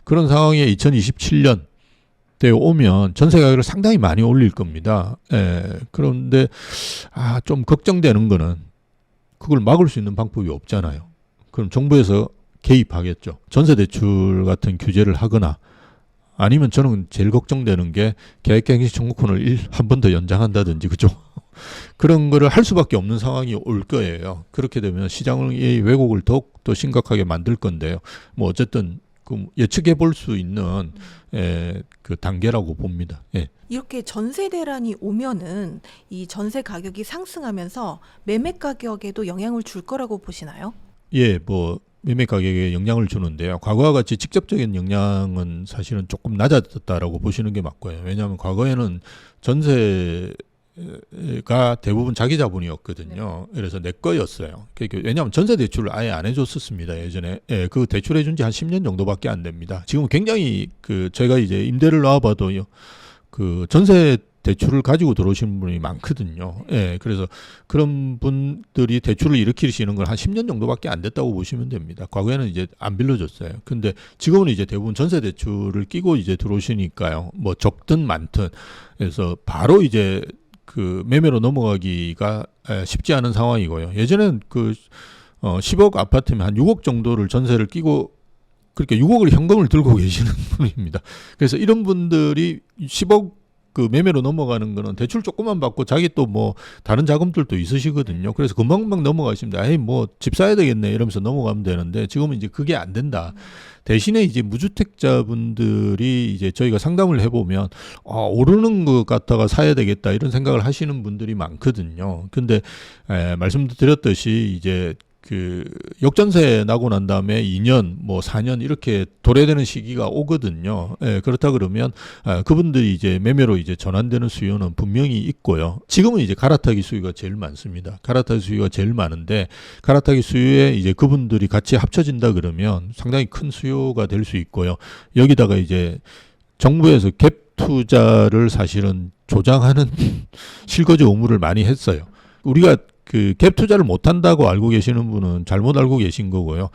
그런 상황에 2027년 때 오면 전세 가격을 상당히 많이 올릴 겁니다. 그런데 좀 걱정되는 거는 그걸 막을 수 있는 방법이 없잖아요. 그럼 정부에서 개입하겠죠. 전세 대출 같은 규제를 하거나 아니면 저는 제일 걱정되는 게 계획갱신 청구권을 한 번 더 연장한다든지 그죠? 그런 거를 할 수밖에 없는 상황이 올 거예요. 그렇게 되면 시장의 왜곡을 더욱더 심각하게 만들 건데요. 뭐 어쨌든 그 예측해 볼 수 있는 그 단계라고 봅니다. 예. 이렇게 전세 대란이 오면은 이 전세 가격이 상승하면서 매매 가격에도 영향을 줄 거라고 보시나요? 예, 뭐 매매 가격에 영향을 주는데요. 과거와 같이 직접적인 영향은 사실은 조금 낮아졌다라고 보시는 게 맞고요. 왜냐하면 과거에는 전세가 대부분 자기 자본이었거든요. 그래서 내 거였어요. 왜냐하면 전세 대출을 아예 안 해줬었습니다. 예전에 그 대출 해준 지 한 10년 정도밖에 안 됩니다. 지금은 굉장히 그 제가 이제 임대를 놔봐도요. 그 전세 대출을 가지고 들어오시는 분이 많거든요. 예, 그래서 그런 분들이 대출을 일으키시는 걸 한 10년 정도밖에 안 됐다고 보시면 됩니다. 과거에는 이제 안 빌려줬어요. 근데 지금은 이제 대부분 전세 대출을 끼고 이제 들어오시니까요. 뭐 적든 많든. 그래서 바로 이제 그 매매로 넘어가기가 쉽지 않은 상황이고요. 예전엔 그 10억 아파트면 한 6억 정도를 전세를 끼고 그렇게 6억을 현금을 들고 계시는 분입니다. 그래서 이런 분들이 10억 그 매매로 넘어가는 거는 대출 조금만 받고 자기 또 뭐 다른 자금들도 있으시거든요. 그래서 금방 넘어가십니다. 에이 뭐 집 사야 되겠네 이러면서 넘어가면 되는데 지금은 이제 그게 안 된다. 대신에 이제 무주택자분들이 이제 저희가 상담을 해보면 오르는 것 같다가 사야 되겠다 이런 생각을 하시는 분들이 많거든요. 근데 말씀드렸듯이 이제 그 역전세 나고 난 다음에 2년, 뭐 4년 이렇게 도래되는 시기가 오거든요. 그렇다 그러면 그분들이 이제 매매로 이제 전환되는 수요는 분명히 있고요. 지금은 이제 갈아타기 수요가 제일 많습니다. 갈아타기 수요가 제일 많은데 갈아타기 수요에 이제 그분들이 같이 합쳐진다 그러면 상당히 큰 수요가 될 수 있고요. 여기다가 이제 정부에서 갭 투자를 사실은 조장하는 실거주 의무를 많이 했어요. 우리가 그 갭 투자를 못 한다고 알고 계시는 분은 잘못 알고 계신 거고요.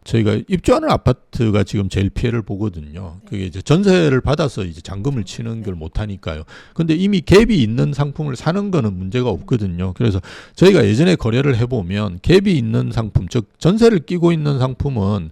저희가 입주하는 아파트가 지금 제일 피해를 보거든요. 그게 이제 전세를 받아서 이제 잔금을 치는 걸 못 하니까요. 근데 이미 갭이 있는 상품을 사는 거는 문제가 없거든요. 그래서 저희가 예전에 거래를 해보면 갭이 있는 상품, 즉 전세를 끼고 있는 상품은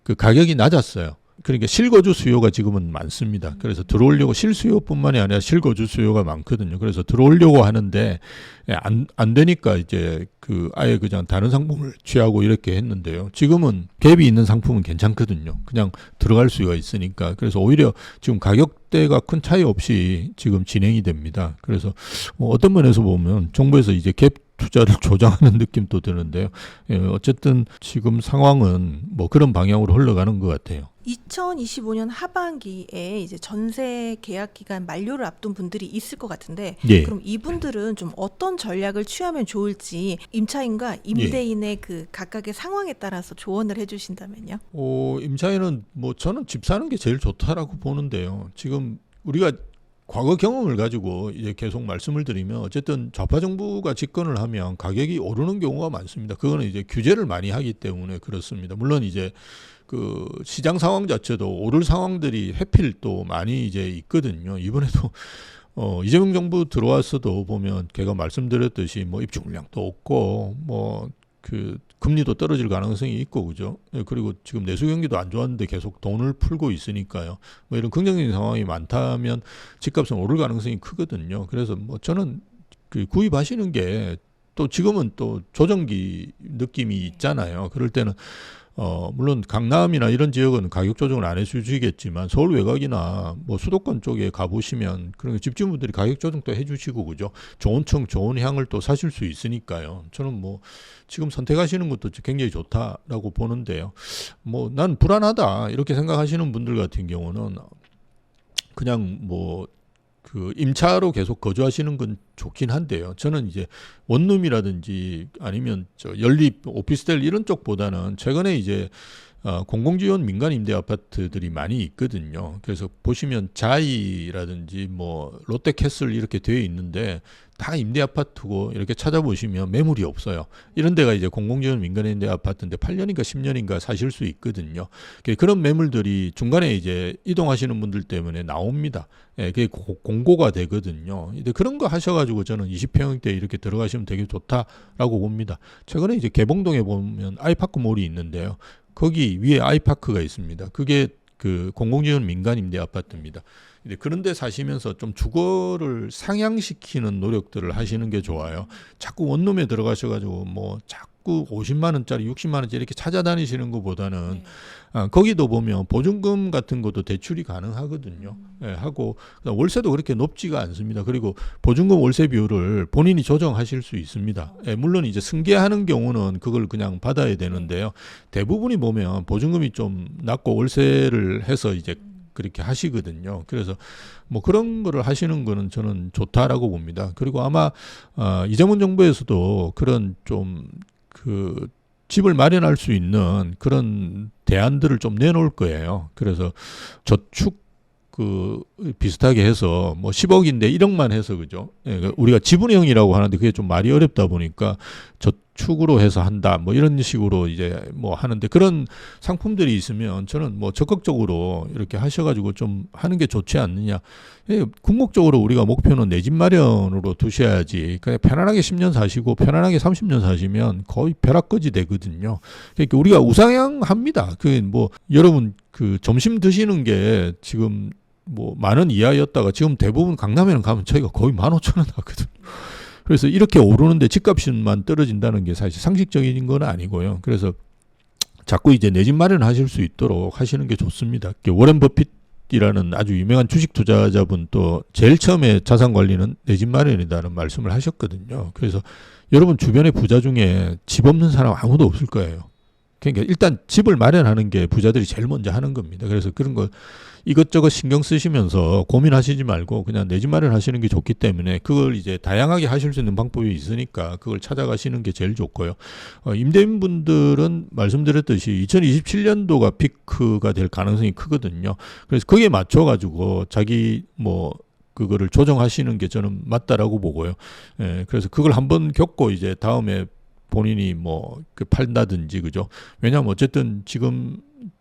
그 가격이 낮았어요. 그러니까 실거주 수요가 지금은 많습니다. 그래서 들어오려고 실수요뿐만이 아니라 실거주 수요가 많거든요. 그래서 들어오려고 하는데 안 되니까 이제 그 아예 그냥 다른 상품을 취하고 이렇게 했는데요. 지금은 갭이 있는 상품은 괜찮거든요. 그냥 들어갈 수가 있으니까. 그래서 오히려 지금 가격대가 큰 차이 없이 지금 진행이 됩니다. 그래서 뭐 어떤 면에서 보면 정부에서 이제 갭 투자를 조장하는 느낌도 드는데요. 어쨌든 지금 상황은 뭐 그런 방향으로 흘러가는 것 같아요. 2025년 하반기에 이제 전세 계약 기간 만료를 앞둔 분들이 있을 것 같은데 예. 그럼 이분들은 좀 어떤 전략을 취하면 좋을지 임차인과 임대인의 그 각각의 상황에 따라서 조언을 해주신다면요? 임차인은 뭐 저는 집 사는 게 제일 좋다라고 보는데요. 지금 우리가 과거 경험을 가지고 이제 계속 말씀을 드리면 어쨌든 좌파 정부가 집권을 하면 가격이 오르는 경우가 많습니다. 그거는 이제 규제를 많이 하기 때문에 그렇습니다. 물론 이제 그 시장 상황 자체도 오를 상황들이 해필 또 많이 이제 있거든요. 이번에도 이재명 정부 들어왔어도 보면 걔가 말씀드렸듯이 뭐 입주 물량도 없고 뭐 그 금리도 떨어질 가능성이 있고 그죠. 그리고 지금 내수 경기도 안 좋았는데 계속 돈을 풀고 있으니까요. 뭐 이런 긍정적인 상황이 많다면 집값은 오를 가능성이 크거든요. 그래서 뭐 저는 그 구입하시는 게 또 지금은 또 조정기 느낌이 있잖아요. 그럴 때는 물론 강남이나 이런 지역은 가격 조정을 안 해주시겠지만 서울 외곽이나 뭐 수도권 쪽에 가보시면 그런 집주인분들이 가격 조정도 해주시고 그죠. 좋은 층, 좋은 향을 또 사실 수 있으니까요. 저는 뭐 지금 선택하시는 것도 굉장히 좋다라고 보는데요. 뭐 난 불안하다 이렇게 생각하시는 분들 같은 경우는 그냥 뭐 그 임차로 계속 거주하시는 건 좋긴 한데요. 저는 이제 원룸이라든지 아니면 저 연립 오피스텔 이런 쪽보다는 최근에 이제 공공지원 민간 임대 아파트들이 많이 있거든요. 그래서 보시면 자이라든지 뭐 롯데캐슬 이렇게 되어 있는데 다 임대 아파트고 이렇게 찾아보시면 매물이 없어요. 이런 데가 이제 공공지원 민간 임대 아파트인데 8년인가 10년인가 사실 수 있거든요. 그런 매물들이 중간에 이제 이동하시는 분들 때문에 나옵니다. 그게 공고가 되거든요. 근데 그런 거 하셔가지고 저는 20평대 이렇게 들어가시면 되게 좋다라고 봅니다. 최근에 이제 개봉동에 보면 아이파크몰이 있는데요. 거기 위에 아이파크가 있습니다. 그게 그 공공지원 민간임대 아파트입니다. 근데 그런데 사시면서 좀 주거를 상향시키는 노력들을 하시는 게 좋아요. 자꾸 원룸에 들어가셔가지고 뭐 자꾸 50만 원짜리, 60만 원짜리 이렇게 찾아다니시는 것보다는 거기도 보면 보증금 같은 것도 대출이 가능하거든요. 예, 하고 월세도 그렇게 높지가 않습니다. 그리고 보증금 월세 비율을 본인이 조정하실 수 있습니다. 예, 물론 이제 승계하는 경우는 그걸 그냥 받아야 되는데요. 대부분이 보면 보증금이 좀 낮고 월세를 해서 이제 그렇게 하시거든요. 그래서 뭐 그런 거를 하시는 거는 저는 좋다라고 봅니다. 그리고 아마 이재명 정부에서도 그런 좀 그 집을 마련할 수 있는 그런 대안들을 좀 내놓을 거예요. 그래서 저축 그 비슷하게 해서 뭐 10억인데 1억만 해서 그죠? 예, 우리가 지분형이라고 하는데 그게 좀 말이 어렵다 보니까 저축으로 해서 한다 뭐 이런 식으로 이제 뭐 하는데 그런 상품들이 있으면 저는 뭐 적극적으로 이렇게 하셔가지고 좀 하는 게 좋지 않느냐. 예, 궁극적으로 우리가 목표는 내 집 마련으로 두셔야지. 그냥 편안하게 10년 사시고 편안하게 30년 사시면 거의 벼락거지 되거든요. 그러니까 우리가 우상향합니다. 그 뭐 여러분 그 점심 드시는 게 지금 뭐 10,000원 이하였다가 지금 대부분 강남에는 가면 저희가 거의 15,000원 하거든요. 그래서 이렇게 오르는데 집값만 떨어진다는 게 사실 상식적인 건 아니고요. 그래서 자꾸 이제 내 집 마련하실 수 있도록 하시는 게 좋습니다. 워렌 버핏이라는 아주 유명한 주식 투자자분 또 제일 처음에 자산 관리는 내 집 마련이다는 말씀을 하셨거든요. 그래서 여러분 주변의 부자 중에 집 없는 사람 아무도 없을 거예요. 그러니까 일단 집을 마련하는 게 부자들이 제일 먼저 하는 겁니다. 그래서 그런 거 이것저것 신경 쓰시면서 고민하시지 말고 그냥 내 집 마련하시는 게 좋기 때문에 그걸 이제 다양하게 하실 수 있는 방법이 있으니까 그걸 찾아가시는 게 제일 좋고요. 임대인분들은 말씀드렸듯이 2027년도가 피크가 될 가능성이 크거든요. 그래서 거기에 맞춰가지고 자기 뭐 그거를 조정하시는 게 저는 맞다라고 보고요. 예, 그래서 그걸 한번 겪고 이제 다음에 본인이 뭐 그 판다든지 그죠? 왜냐하면 어쨌든 지금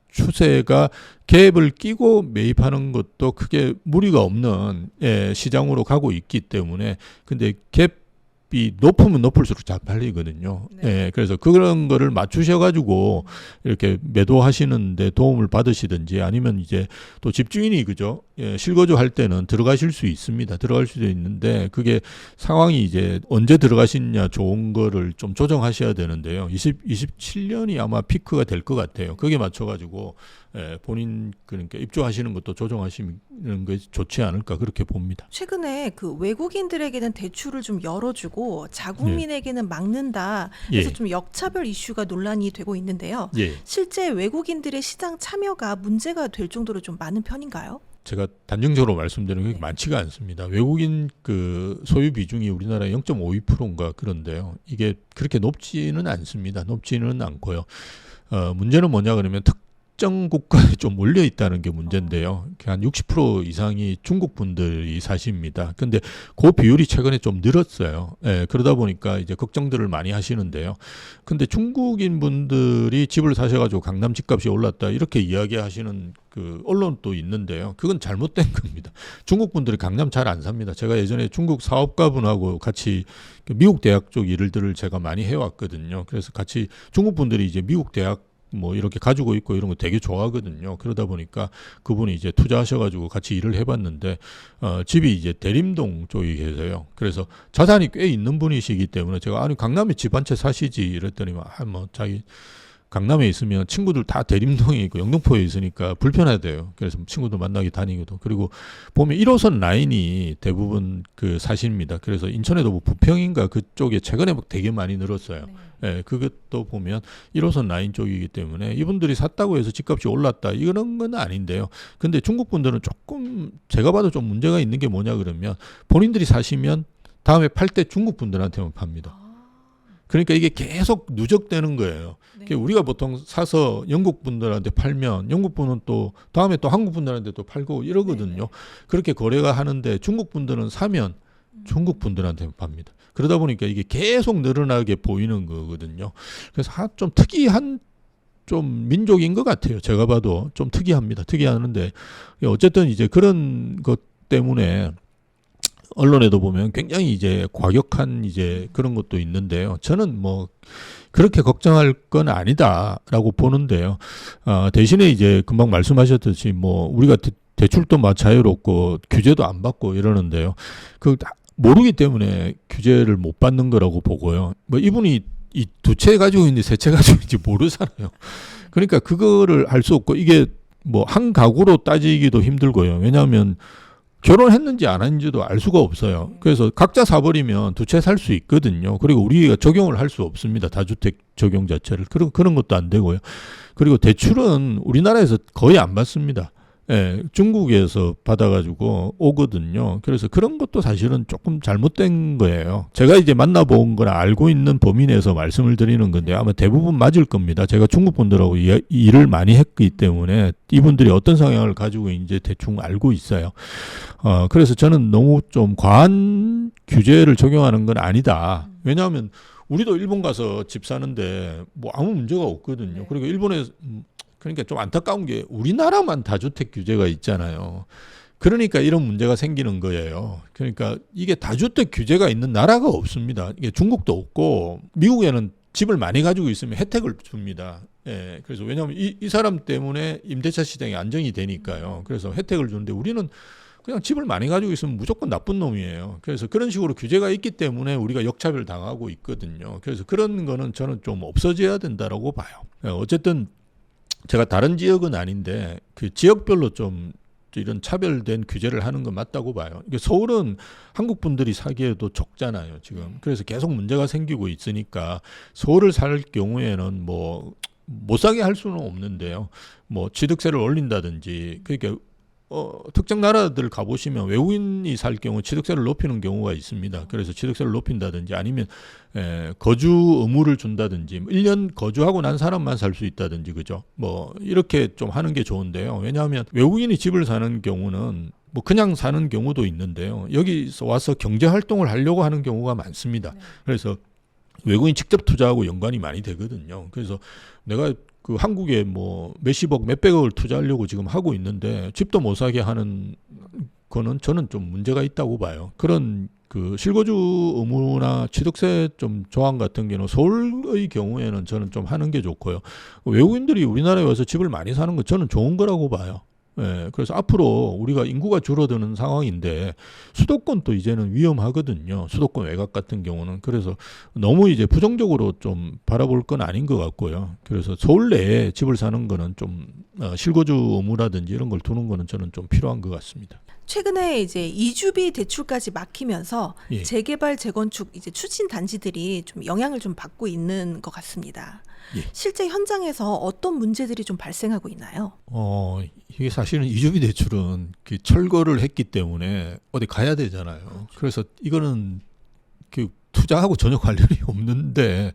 추세가 갭을 끼고 매입하는 것도 크게 무리가 없는 시장으로 가고 있기 때문에 근데 갭이 높으면 높을수록 잘 팔리거든요. 네. 그래서 그런 거를 맞추셔가지고 이렇게 매도하시는데 도움을 받으시든지 아니면 이제 또 집주인이 그죠? 실거주 할 때는 들어가실 수 있습니다. 들어갈 수도 있는데 그게 상황이 이제 언제 들어가시냐 좋은 거를 좀 조정하셔야 되는데요. 27년이 아마 피크가 될 것 같아요. 거기에 맞춰가지고 본인 그러니까 입주하시는 것도 조정하시는 게 좋지 않을까 그렇게 봅니다. 최근에 그 외국인들에게는 대출을 좀 열어주고 자국민에게는 막는다. 그래서 예. 좀 역차별 이슈가 논란이 되고 있는데요. 예. 실제 외국인들의 시장 참여가 문제가 될 정도로 좀 많은 편인가요? 제가 단정적으로 말씀드리는 게 많지가 않습니다. 외국인 그 소유 비중이 우리나라에 0.52%인가 그런데요. 이게 그렇게 높지는 않습니다. 높지는 않고요. 문제는 뭐냐 그러면 특정 국가에 좀 몰려 있다는 게 문제인데요. 한 60% 이상이 중국 분들이 사십니다. 근데 그 비율이 최근에 좀 늘었어요. 그러다 보니까 이제 걱정들을 많이 하시는데요. 근데 중국인 분들이 집을 사셔가지고 강남 집값이 올랐다 이렇게 이야기하시는 그 언론도 있는데요. 그건 잘못된 겁니다. 중국 분들이 강남 잘 안 삽니다. 제가 예전에 중국 사업가분하고 같이 미국 대학 쪽 일들을 제가 많이 해왔거든요. 그래서 같이 중국 분들이 이제 미국 대학 뭐 이렇게 가지고 있고 이런 거 되게 좋아하거든요. 그러다 보니까 그분이 이제 투자하셔가지고 같이 일을 해봤는데 집이 이제 대림동 쪽에 계세요. 그래서 자산이 꽤 있는 분이시기 때문에 제가 아니 강남에 집 한 채 사시지 이랬더니 뭐 자기 강남에 있으면 친구들 다 대림동에 있고 영등포에 있으니까 불편하대요. 그래서 친구들 만나기 다니기도. 그리고 보면 1호선 라인이 대부분 그 사십니다. 그래서 인천에도 뭐 부평인가 그쪽에 최근에 막 되게 많이 늘었어요. 그것도 보면 1호선 라인 쪽이기 때문에 이분들이 샀다고 해서 집값이 올랐다 이런 건 아닌데요. 근데 중국 분들은 조금 제가 봐도 좀 문제가 있는 게 뭐냐 그러면 본인들이 사시면 다음에 팔 때 중국 분들한테만 팝니다. 그러니까 이게 계속 누적되는 거예요. 네. 우리가 보통 사서 영국 분들한테 팔면 영국 분은 또 다음에 또 한국 분들한테 또 팔고 이러거든요. 네. 그렇게 거래가 하는데 중국 분들은 사면 중국 분들한테 팝니다. 그러다 보니까 이게 계속 늘어나게 보이는 거거든요. 그래서 좀 특이한 좀 민족인 것 같아요. 제가 봐도 좀 특이합니다. 특이하는데 어쨌든 이제 그런 것 때문에 언론에도 보면 굉장히 이제 과격한 이제 그런 것도 있는데요. 저는 뭐 그렇게 걱정할 건 아니다라고 보는데요. 대신에 이제 금방 말씀하셨듯이 뭐 우리가 대출도 막 자유롭고 규제도 안 받고 이러는데요. 모르기 때문에 규제를 못 받는 거라고 보고요. 뭐 이분이 이 두 채 가지고 있는지 세 채 가지고 있는지 모르잖아요. 그러니까 그거를 할 수 없고 이게 뭐 한 가구로 따지기도 힘들고요. 왜냐하면 결혼했는지 안 했는지도 알 수가 없어요. 그래서 각자 사버리면 두 채 살 수 있거든요. 그리고 우리가 적용을 할 수 없습니다. 다주택 적용 자체를. 그런 것도 안 되고요. 그리고 대출은 우리나라에서 거의 안 받습니다. 예, 중국에서 받아가지고 오거든요. 그래서 그런 것도 사실은 조금 잘못된 거예요. 제가 이제 만나본 거나 알고 있는 범위 내에서 말씀을 드리는 건데 아마 대부분 맞을 겁니다. 제가 중국 분들하고 일을 많이 했기 때문에 이분들이 어떤 성향을 가지고 이제 대충 알고 있어요. 그래서 저는 너무 좀 과한 규제를 적용하는 건 아니다. 왜냐하면 우리도 일본 가서 집 사는데 뭐 아무 문제가 없거든요. 그리고 일본에 그러니까 좀 안타까운 게 우리나라만 다주택 규제가 있잖아요. 그러니까 이런 문제가 생기는 거예요. 그러니까 이게 다주택 규제가 있는 나라가 없습니다. 이게 중국도 없고 미국에는 집을 많이 가지고 있으면 혜택을 줍니다. 예, 그래서 왜냐하면 이 사람 때문에 임대차 시장이 안정이 되니까요. 그래서 혜택을 주는데 우리는 그냥 집을 많이 가지고 있으면 무조건 나쁜 놈이에요. 그래서 그런 식으로 규제가 있기 때문에 우리가 역차별 당하고 있거든요. 그래서 그런 거는 저는 좀 없어져야 된다라고 봐요. 어쨌든 제가 다른 지역은 아닌데 그 지역별로 좀 이런 차별된 규제를 하는 건 맞다고 봐요. 이게 서울은 한국 분들이 사기에도 적잖아요, 지금. 그래서 계속 문제가 생기고 있으니까 서울을 살 경우에는 뭐 못 사게 할 수는 없는데요. 뭐 취득세를 올린다든지 그러니까 특정 나라들 가보시면 외국인이 살 경우 취득세를 높이는 경우가 있습니다. 그래서 취득세를 높인다든지 아니면 거주 의무를 준다든지 1년 거주하고 난 사람만 살 수 있다든지 그죠? 뭐 이렇게 좀 하는 게 좋은데요. 왜냐하면 외국인이 집을 사는 경우는 뭐 그냥 사는 경우도 있는데요. 여기서 와서 경제 활동을 하려고 하는 경우가 많습니다. 그래서 외국인 직접 투자하고 연관이 많이 되거든요. 그래서 내가 그 한국에 뭐 몇십억, 몇백억을 투자하려고 지금 하고 있는데 집도 못 사게 하는 거는 저는 좀 문제가 있다고 봐요. 그런 그 실거주 의무나 취득세 좀 조항 같은 경우는 서울의 경우에는 저는 좀 하는 게 좋고요. 외국인들이 우리나라에 와서 집을 많이 사는 건 저는 좋은 거라고 봐요. 예, 그래서 앞으로 우리가 인구가 줄어드는 상황인데 수도권도 이제는 위험하거든요. 수도권 외곽 같은 경우는. 그래서 너무 이제 부정적으로 좀 바라볼 건 아닌 것 같고요. 그래서 서울 내에 집을 사는 거는 좀 실거주 의무라든지 이런 걸 두는 거는 저는 좀 필요한 것 같습니다. 최근에 이제 이주비 대출까지 막히면서 예. 재개발, 재건축 이제 추진 단지들이 좀 영향을 좀 받고 있는 것 같습니다. 예. 실제 현장에서 어떤 문제들이 좀 발생하고 있나요? 이게 사실은 이주비 대출은 그 철거를 했기 때문에 어디 가야 되잖아요. 그렇죠. 그래서 이거는 그 투자하고 전혀 관련이 없는데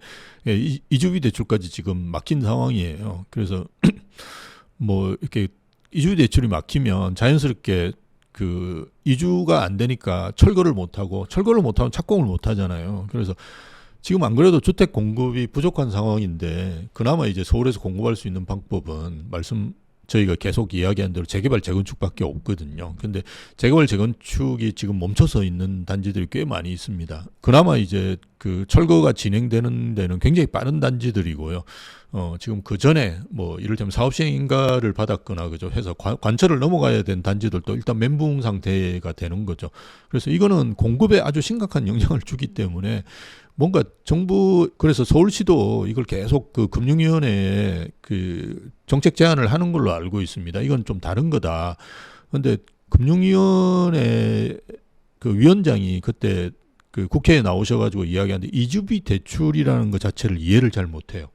이주비 대출까지 지금 막힌 상황이에요. 그래서 뭐 이렇게 이주비 대출이 막히면 자연스럽게 그 이주가 안 되니까 철거를 못 하면 착공을 못 하잖아요. 그래서 지금 안 그래도 주택 공급이 부족한 상황인데 그나마 이제 서울에서 공급할 수 있는 방법은 저희가 계속 이야기한 대로 재개발 재건축밖에 없거든요. 근데 재개발 재건축이 지금 멈춰서 있는 단지들이 꽤 많이 있습니다. 그나마 이제 그 철거가 진행되는 데는 굉장히 빠른 단지들이고요. 지금 그 전에 뭐 이를테면 사업 시행 인가를 받았거나 그죠 해서 관철을 넘어가야 된 단지들도 일단 멘붕 상태가 되는 거죠. 그래서 이거는 공급에 아주 심각한 영향을 주기 때문에 뭔가 그래서 서울시도 이걸 계속 그 금융위원회에 그 정책 제안을 하는 걸로 알고 있습니다. 이건 좀 다른 거다. 근데 금융위원회 그 위원장이 그때 그 국회에 나오셔가지고 이야기하는데 이주비 대출이라는 것 자체를 이해를 잘 못해요.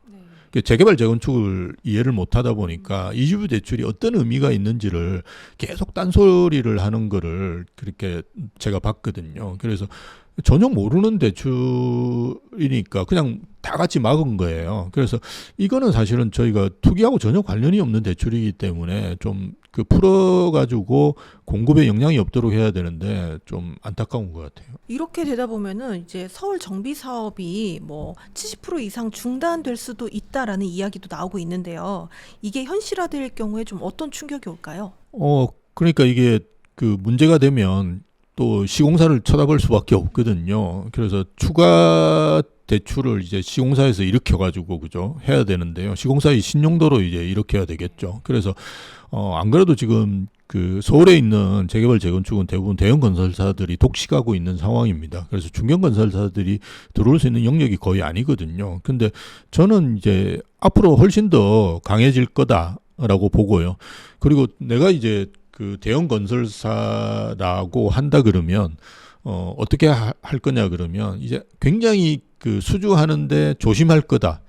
재개발 재건축을 이해를 못하다 보니까 이주비 대출이 어떤 의미가 있는지를 계속 딴소리를 하는 거를 그렇게 제가 봤거든요. 그래서 전혀 모르는 대출이니까 그냥 다 같이 막은 거예요. 그래서 이거는 사실은 저희가 투기하고 전혀 관련이 없는 대출이기 때문에 좀 그 풀어가지고 공급에 영향이 없도록 해야 되는데 좀 안타까운 것 같아요. 이렇게 되다 보면은 이제 서울 정비 사업이 뭐 70% 이상 중단될 수도 있다라는 이야기도 나오고 있는데요. 이게 현실화될 경우에 좀 어떤 충격이 올까요? 그러니까 이게 그 문제가 되면 또 시공사를 쳐다볼 수밖에 없거든요. 그래서 추가 대출을 이제 시공사에서 일으켜가지고 그죠 해야 되는데요. 시공사의 신용도로 이제 일으켜야 되겠죠. 그래서 안 그래도 지금 그 서울에 있는 재개발 재건축은 대부분 대형 건설사들이 독식하고 있는 상황입니다. 그래서 중견 건설사들이 들어올 수 있는 영역이 거의 아니거든요. 근데 저는 이제 앞으로 훨씬 더 강해질 거다라고 보고요. 그리고 내가 이제 그 대형 건설사라고 한다 그러면 어떻게 할 거냐 그러면 이제 굉장히 그 수주하는데 조심할 거다.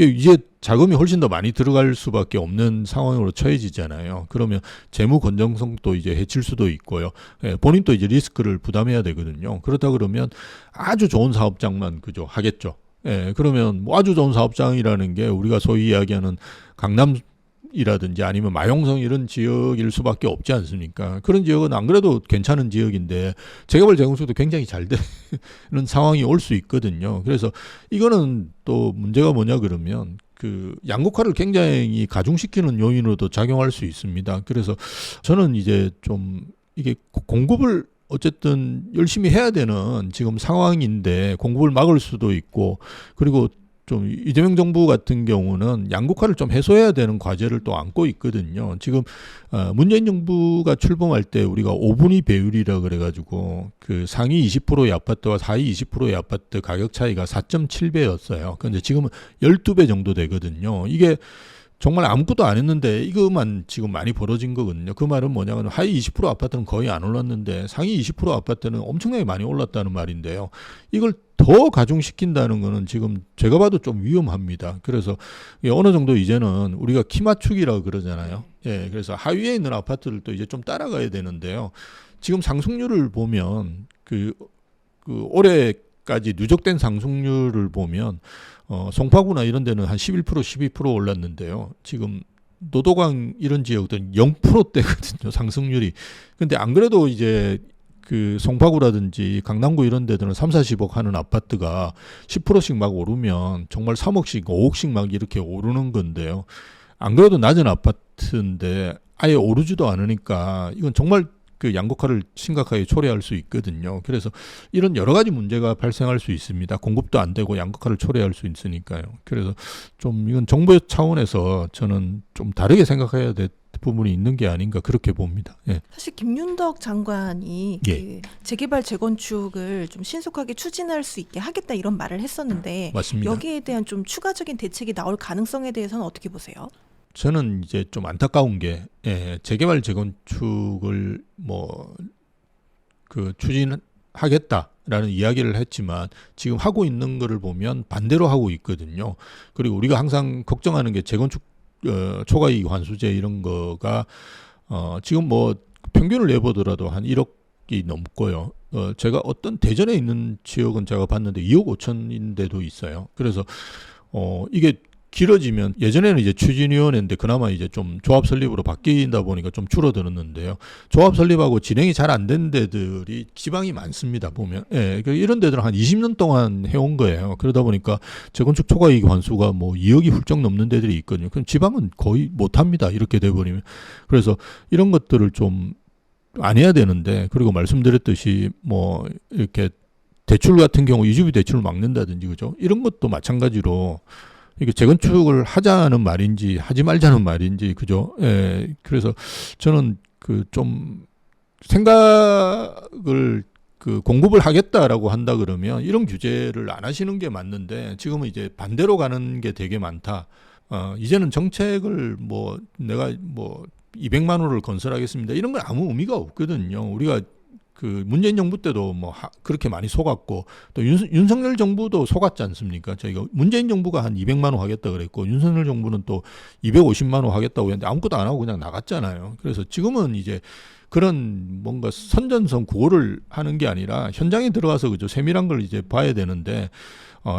이제 자금이 훨씬 더 많이 들어갈 수밖에 없는 상황으로 처해지잖아요. 그러면 재무 건전성도 이제 해칠 수도 있고요. 예, 본인도 이제 리스크를 부담해야 되거든요. 그렇다 그러면 아주 좋은 사업장만 그죠 하겠죠. 예, 그러면 뭐 아주 좋은 사업장이라는 게 우리가 소위 이야기하는 강남이라든지 아니면 마용성 이런 지역일 수밖에 없지 않습니까? 그런 지역은 안 그래도 괜찮은 지역인데 재개발 재건축도 굉장히 잘 되는 상황이 올 수 있거든요. 그래서 이거는 또 문제가 뭐냐 그러면 그 양극화를 굉장히 가중시키는 요인으로도 작용할 수 있습니다. 그래서 저는 이제 좀 이게 공급을 어쨌든 열심히 해야 되는 지금 상황인데 공급을 막을 수도 있고 그리고 좀 이재명 정부 같은 경우는 양극화를 좀 해소해야 되는 과제를 또 안고 있거든요. 지금 문재인 정부가 출범할 때 우리가 5분위 배율이라 그래가지고 그 상위 20%의 아파트와 하위 20%의 아파트 가격 차이가 4.7배였어요. 그런데 지금은 12배 정도 되거든요. 이게 정말 아무것도 안 했는데 이것만 지금 많이 벌어진 거거든요. 그 말은 뭐냐면 하위 20% 아파트는 거의 안 올랐는데 상위 20% 아파트는 엄청나게 많이 올랐다는 말인데요. 이걸 더 가중시킨다는 거는 지금 제가 봐도 좀 위험합니다. 그래서 어느 정도 이제는 우리가 키 맞추기라고 그러잖아요. 예, 그래서 하위에 있는 아파트들도 이제 좀 따라가야 되는데요. 지금 상승률을 보면 그 올해까지 누적된 상승률을 보면 송파구나 이런 데는 한 11% 12% 올랐는데요. 지금 노도강 이런 지역들은 0%대거든요. 상승률이. 근데 안 그래도 이제 그 송파구라든지 강남구 이런 데들은 3, 40억 하는 아파트가 10%씩 막 오르면 정말 3억씩 5억씩 막 이렇게 오르는 건데요. 안 그래도 낮은 아파트인데 아예 오르지도 않으니까 이건 정말 그 양극화를 심각하게 초래할 수 있거든요. 그래서 이런 여러 가지 문제가 발생할 수 있습니다. 공급도 안 되고 양극화를 초래할 수 있으니까요. 그래서 좀 이건 정부 차원에서 저는 좀 다르게 생각해야 될 부분이 있는 게 아닌가 그렇게 봅니다. 예. 사실 김윤덕 장관이 예. 그 재개발 재건축을 좀 신속하게 추진할 수 있게 하겠다 이런 말을 했었는데 맞습니다. 여기에 대한 좀 추가적인 대책이 나올 가능성에 대해서는 어떻게 보세요? 저는 이제 좀 안타까운 게 재개발 재건축을 뭐 그 추진하겠다라는 이야기를 했지만 지금 하고 있는 거를 보면 반대로 하고 있거든요. 그리고 우리가 항상 걱정하는 게 재건축 초과이익 환수제 이런 거가 지금 뭐 평균을 내보더라도 한 1억이 넘고요. 제가 어떤 대전에 있는 지역은 제가 봤는데 2억 5천인데도 있어요. 그래서 이게 길어지면 예전에는 이제 추진위원회인데 그나마 이제 좀 조합 설립으로 바뀐다 보니까 좀 줄어들었는데요. 조합 설립하고 진행이 잘 안 된 데들이 지방이 많습니다. 보면 이런 데들은 한 20년 동안 해온 거예요. 그러다 보니까 재건축 초과이익 환수가 뭐 2억이 훌쩍 넘는 데들이 있거든요. 그럼 지방은 거의 못합니다. 이렇게 돼버리면. 그래서 이런 것들을 좀 안 해야 되는데 그리고 말씀드렸듯이 뭐 이렇게 대출 같은 경우 유지비 대출을 막는다든지 그죠? 이런 것도 마찬가지로 이게 재건축을 하자는 말인지 하지 말자는 말인지 그죠? 예. 그래서 저는 그 좀 생각을 그 공급을 하겠다라고 한다 그러면 이런 규제를 안 하시는 게 맞는데 지금은 이제 반대로 가는 게 되게 많다. 이제는 정책을 뭐 내가 뭐 200만 호를 건설하겠습니다. 이런 건 아무 의미가 없거든요. 우리가 그 문재인 정부 때도 뭐 그렇게 많이 속았고 또 윤석열 정부도 속았지 않습니까? 저희가 문재인 정부가 한 200만 호 하겠다 그랬고 윤석열 정부는 또 250만 호 하겠다고 했는데 아무것도 안 하고 그냥 나갔잖아요. 그래서 지금은 이제 그런 뭔가 선전성 구호를 하는 게 아니라 현장에 들어가서 그죠 세밀한 걸 이제 봐야 되는데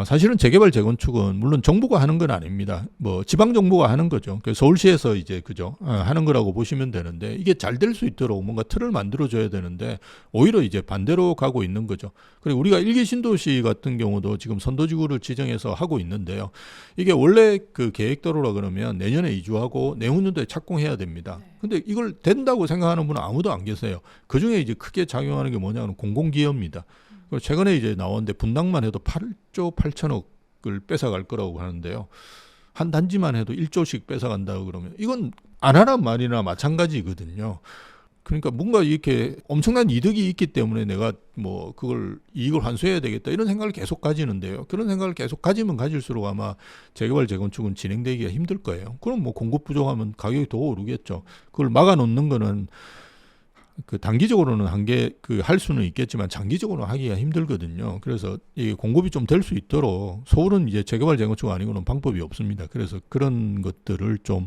사실은 재개발 재건축은 물론 정부가 하는 건 아닙니다. 뭐 지방 정부가 하는 거죠. 서울시에서 이제 그죠 하는 거라고 보시면 되는데 이게 잘 될 수 있도록 뭔가 틀을 만들어 줘야 되는데 오히려 이제 반대로 가고 있는 거죠. 그리고 우리가 1기 신도시 같은 경우도 지금 선도지구를 지정해서 하고 있는데요. 이게 원래 그 계획대로라 그러면 내년에 이주하고 내후년도에 착공해야 됩니다. 근데 이걸 된다고 생각하는 분은 아무도 아무도 안 계세요. 그 중에 이제 크게 작용하는 게 뭐냐면 공공기업입니다. 그리고 최근에 이제 나왔는데 분당만 해도 8조 8천억을 뺏어갈 거라고 하는데요. 한 단지만 해도 1조씩 뺏어간다고 그러면 이건 안 하란 말이나 마찬가지거든요. 그러니까 뭔가 이렇게 엄청난 이득이 있기 때문에 내가 뭐 그걸 이익을 환수해야 되겠다 이런 생각을 계속 가지는데요. 그런 생각을 계속 가지면 가질수록 아마 재개발 재건축은 진행되기가 힘들 거예요. 그럼 뭐 공급 부족하면 가격이 더 오르겠죠. 그걸 막아놓는 거는 그 단기적으로는 할 수는 있겠지만 장기적으로 하기가 힘들거든요. 그래서 이게 공급이 좀 될 수 있도록 서울은 이제 재개발 재건축 아니고는 방법이 없습니다. 그래서 그런 것들을 좀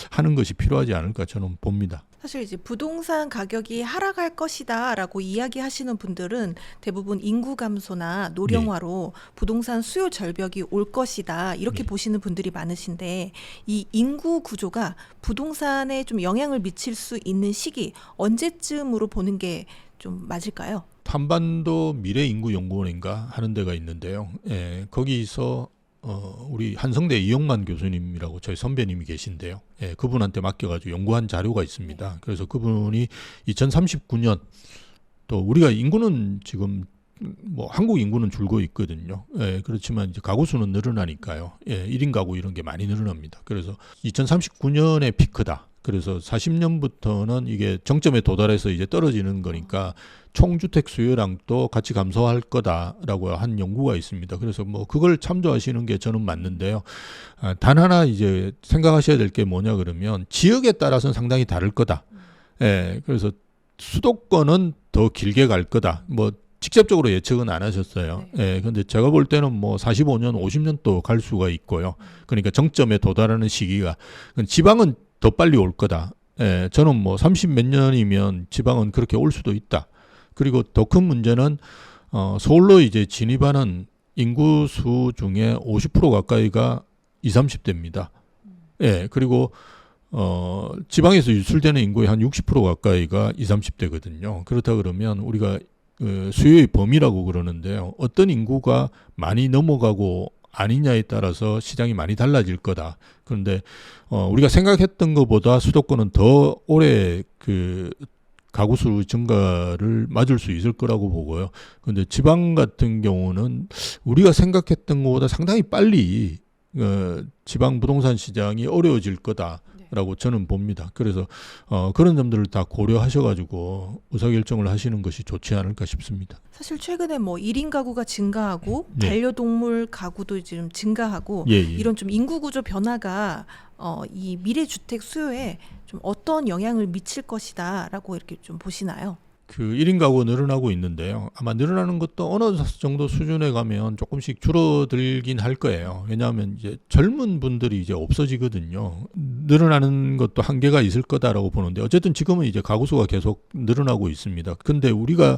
하는 것이 필요하지 않을까 저는 봅니다. 사실 이제 부동산 가격이 하락할 것이다라고 이야기하시는 분들은 대부분 인구 감소나 노령화로 부동산 수요 절벽이 올 것이다 이렇게 보시는 분들이 많으신데 이 인구 구조가 부동산에 좀 영향을 미칠 수 있는 시기 언제쯤으로 보는 게 좀 맞을까요? 한반도 미래인구연구원인가 하는 데가 있는데요. 예, 거기서 우리 한성대 이용만 교수님이라고 저희 선배님이 계신데요. 예, 그분한테 맡겨가지고 연구한 자료가 있습니다. 그래서 그분이 2039년 또 우리가 인구는 지금 뭐 한국 인구는 줄고 있거든요. 예, 그렇지만 이제 가구 수는 늘어나니까요. 예, 1인 가구 이런 게 많이 늘어납니다. 그래서 2039년에 피크다. 그래서 40년부터는 이게 정점에 도달해서 이제 떨어지는 거니까 총주택 수요랑 또 같이 감소할 거다라고 한 연구가 있습니다. 그래서 뭐 그걸 참조하시는 게 저는 맞는데요. 단 하나 이제 생각하셔야 될 게 뭐냐 그러면 지역에 따라서는 상당히 다를 거다. 예, 그래서 수도권은 더 길게 갈 거다. 뭐 직접적으로 예측은 안 하셨어요. 예, 근데 제가 볼 때는 뭐 45년, 50년 또 갈 수가 있고요. 그러니까 정점에 도달하는 시기가 지방은 더 빨리 올 거다. 예, 저는 뭐 30 몇 년이면 지방은 그렇게 올 수도 있다. 그리고 더 큰 문제는 서울로 이제 진입하는 인구수 중에 50% 가까이가 20, 30대입니다. 예, 그리고 지방에서 유출되는 인구의 한 60% 가까이가 20, 30대거든요. 그렇다 그러면 우리가 수요의 범위라고 그러는데요. 어떤 인구가 많이 넘어가고 아니냐에 따라서 시장이 많이 달라질 거다. 그런데 우리가 생각했던 것보다 수도권은 더 오래 그 가구수 증가를 맞을 수 있을 거라고 보고요. 그런데 지방 같은 경우는 우리가 생각했던 것보다 상당히 빨리 지방 부동산 시장이 어려워질 거다라고 저는 봅니다. 그래서 그런 점들을 다 고려하셔가지고 의사결정을 하시는 것이 좋지 않을까 싶습니다. 사실 최근에 뭐 1인 가구가 증가하고 네. 반려동물 가구도 지금 증가하고 예. 이런 좀 인구 구조 변화가 이 미래 주택 수요에 좀 어떤 영향을 미칠 것이다라고 이렇게 좀 보시나요? 그 1인 가구가 늘어나고 있는데요. 아마 늘어나는 것도 어느 정도 수준에 가면 조금씩 줄어들긴 할 거예요. 왜냐하면 이제 젊은 분들이 이제 없어지거든요. 늘어나는 것도 한계가 있을 거다라고 보는데 어쨌든 지금은 이제 가구 수가 계속 늘어나고 있습니다. 근데 우리가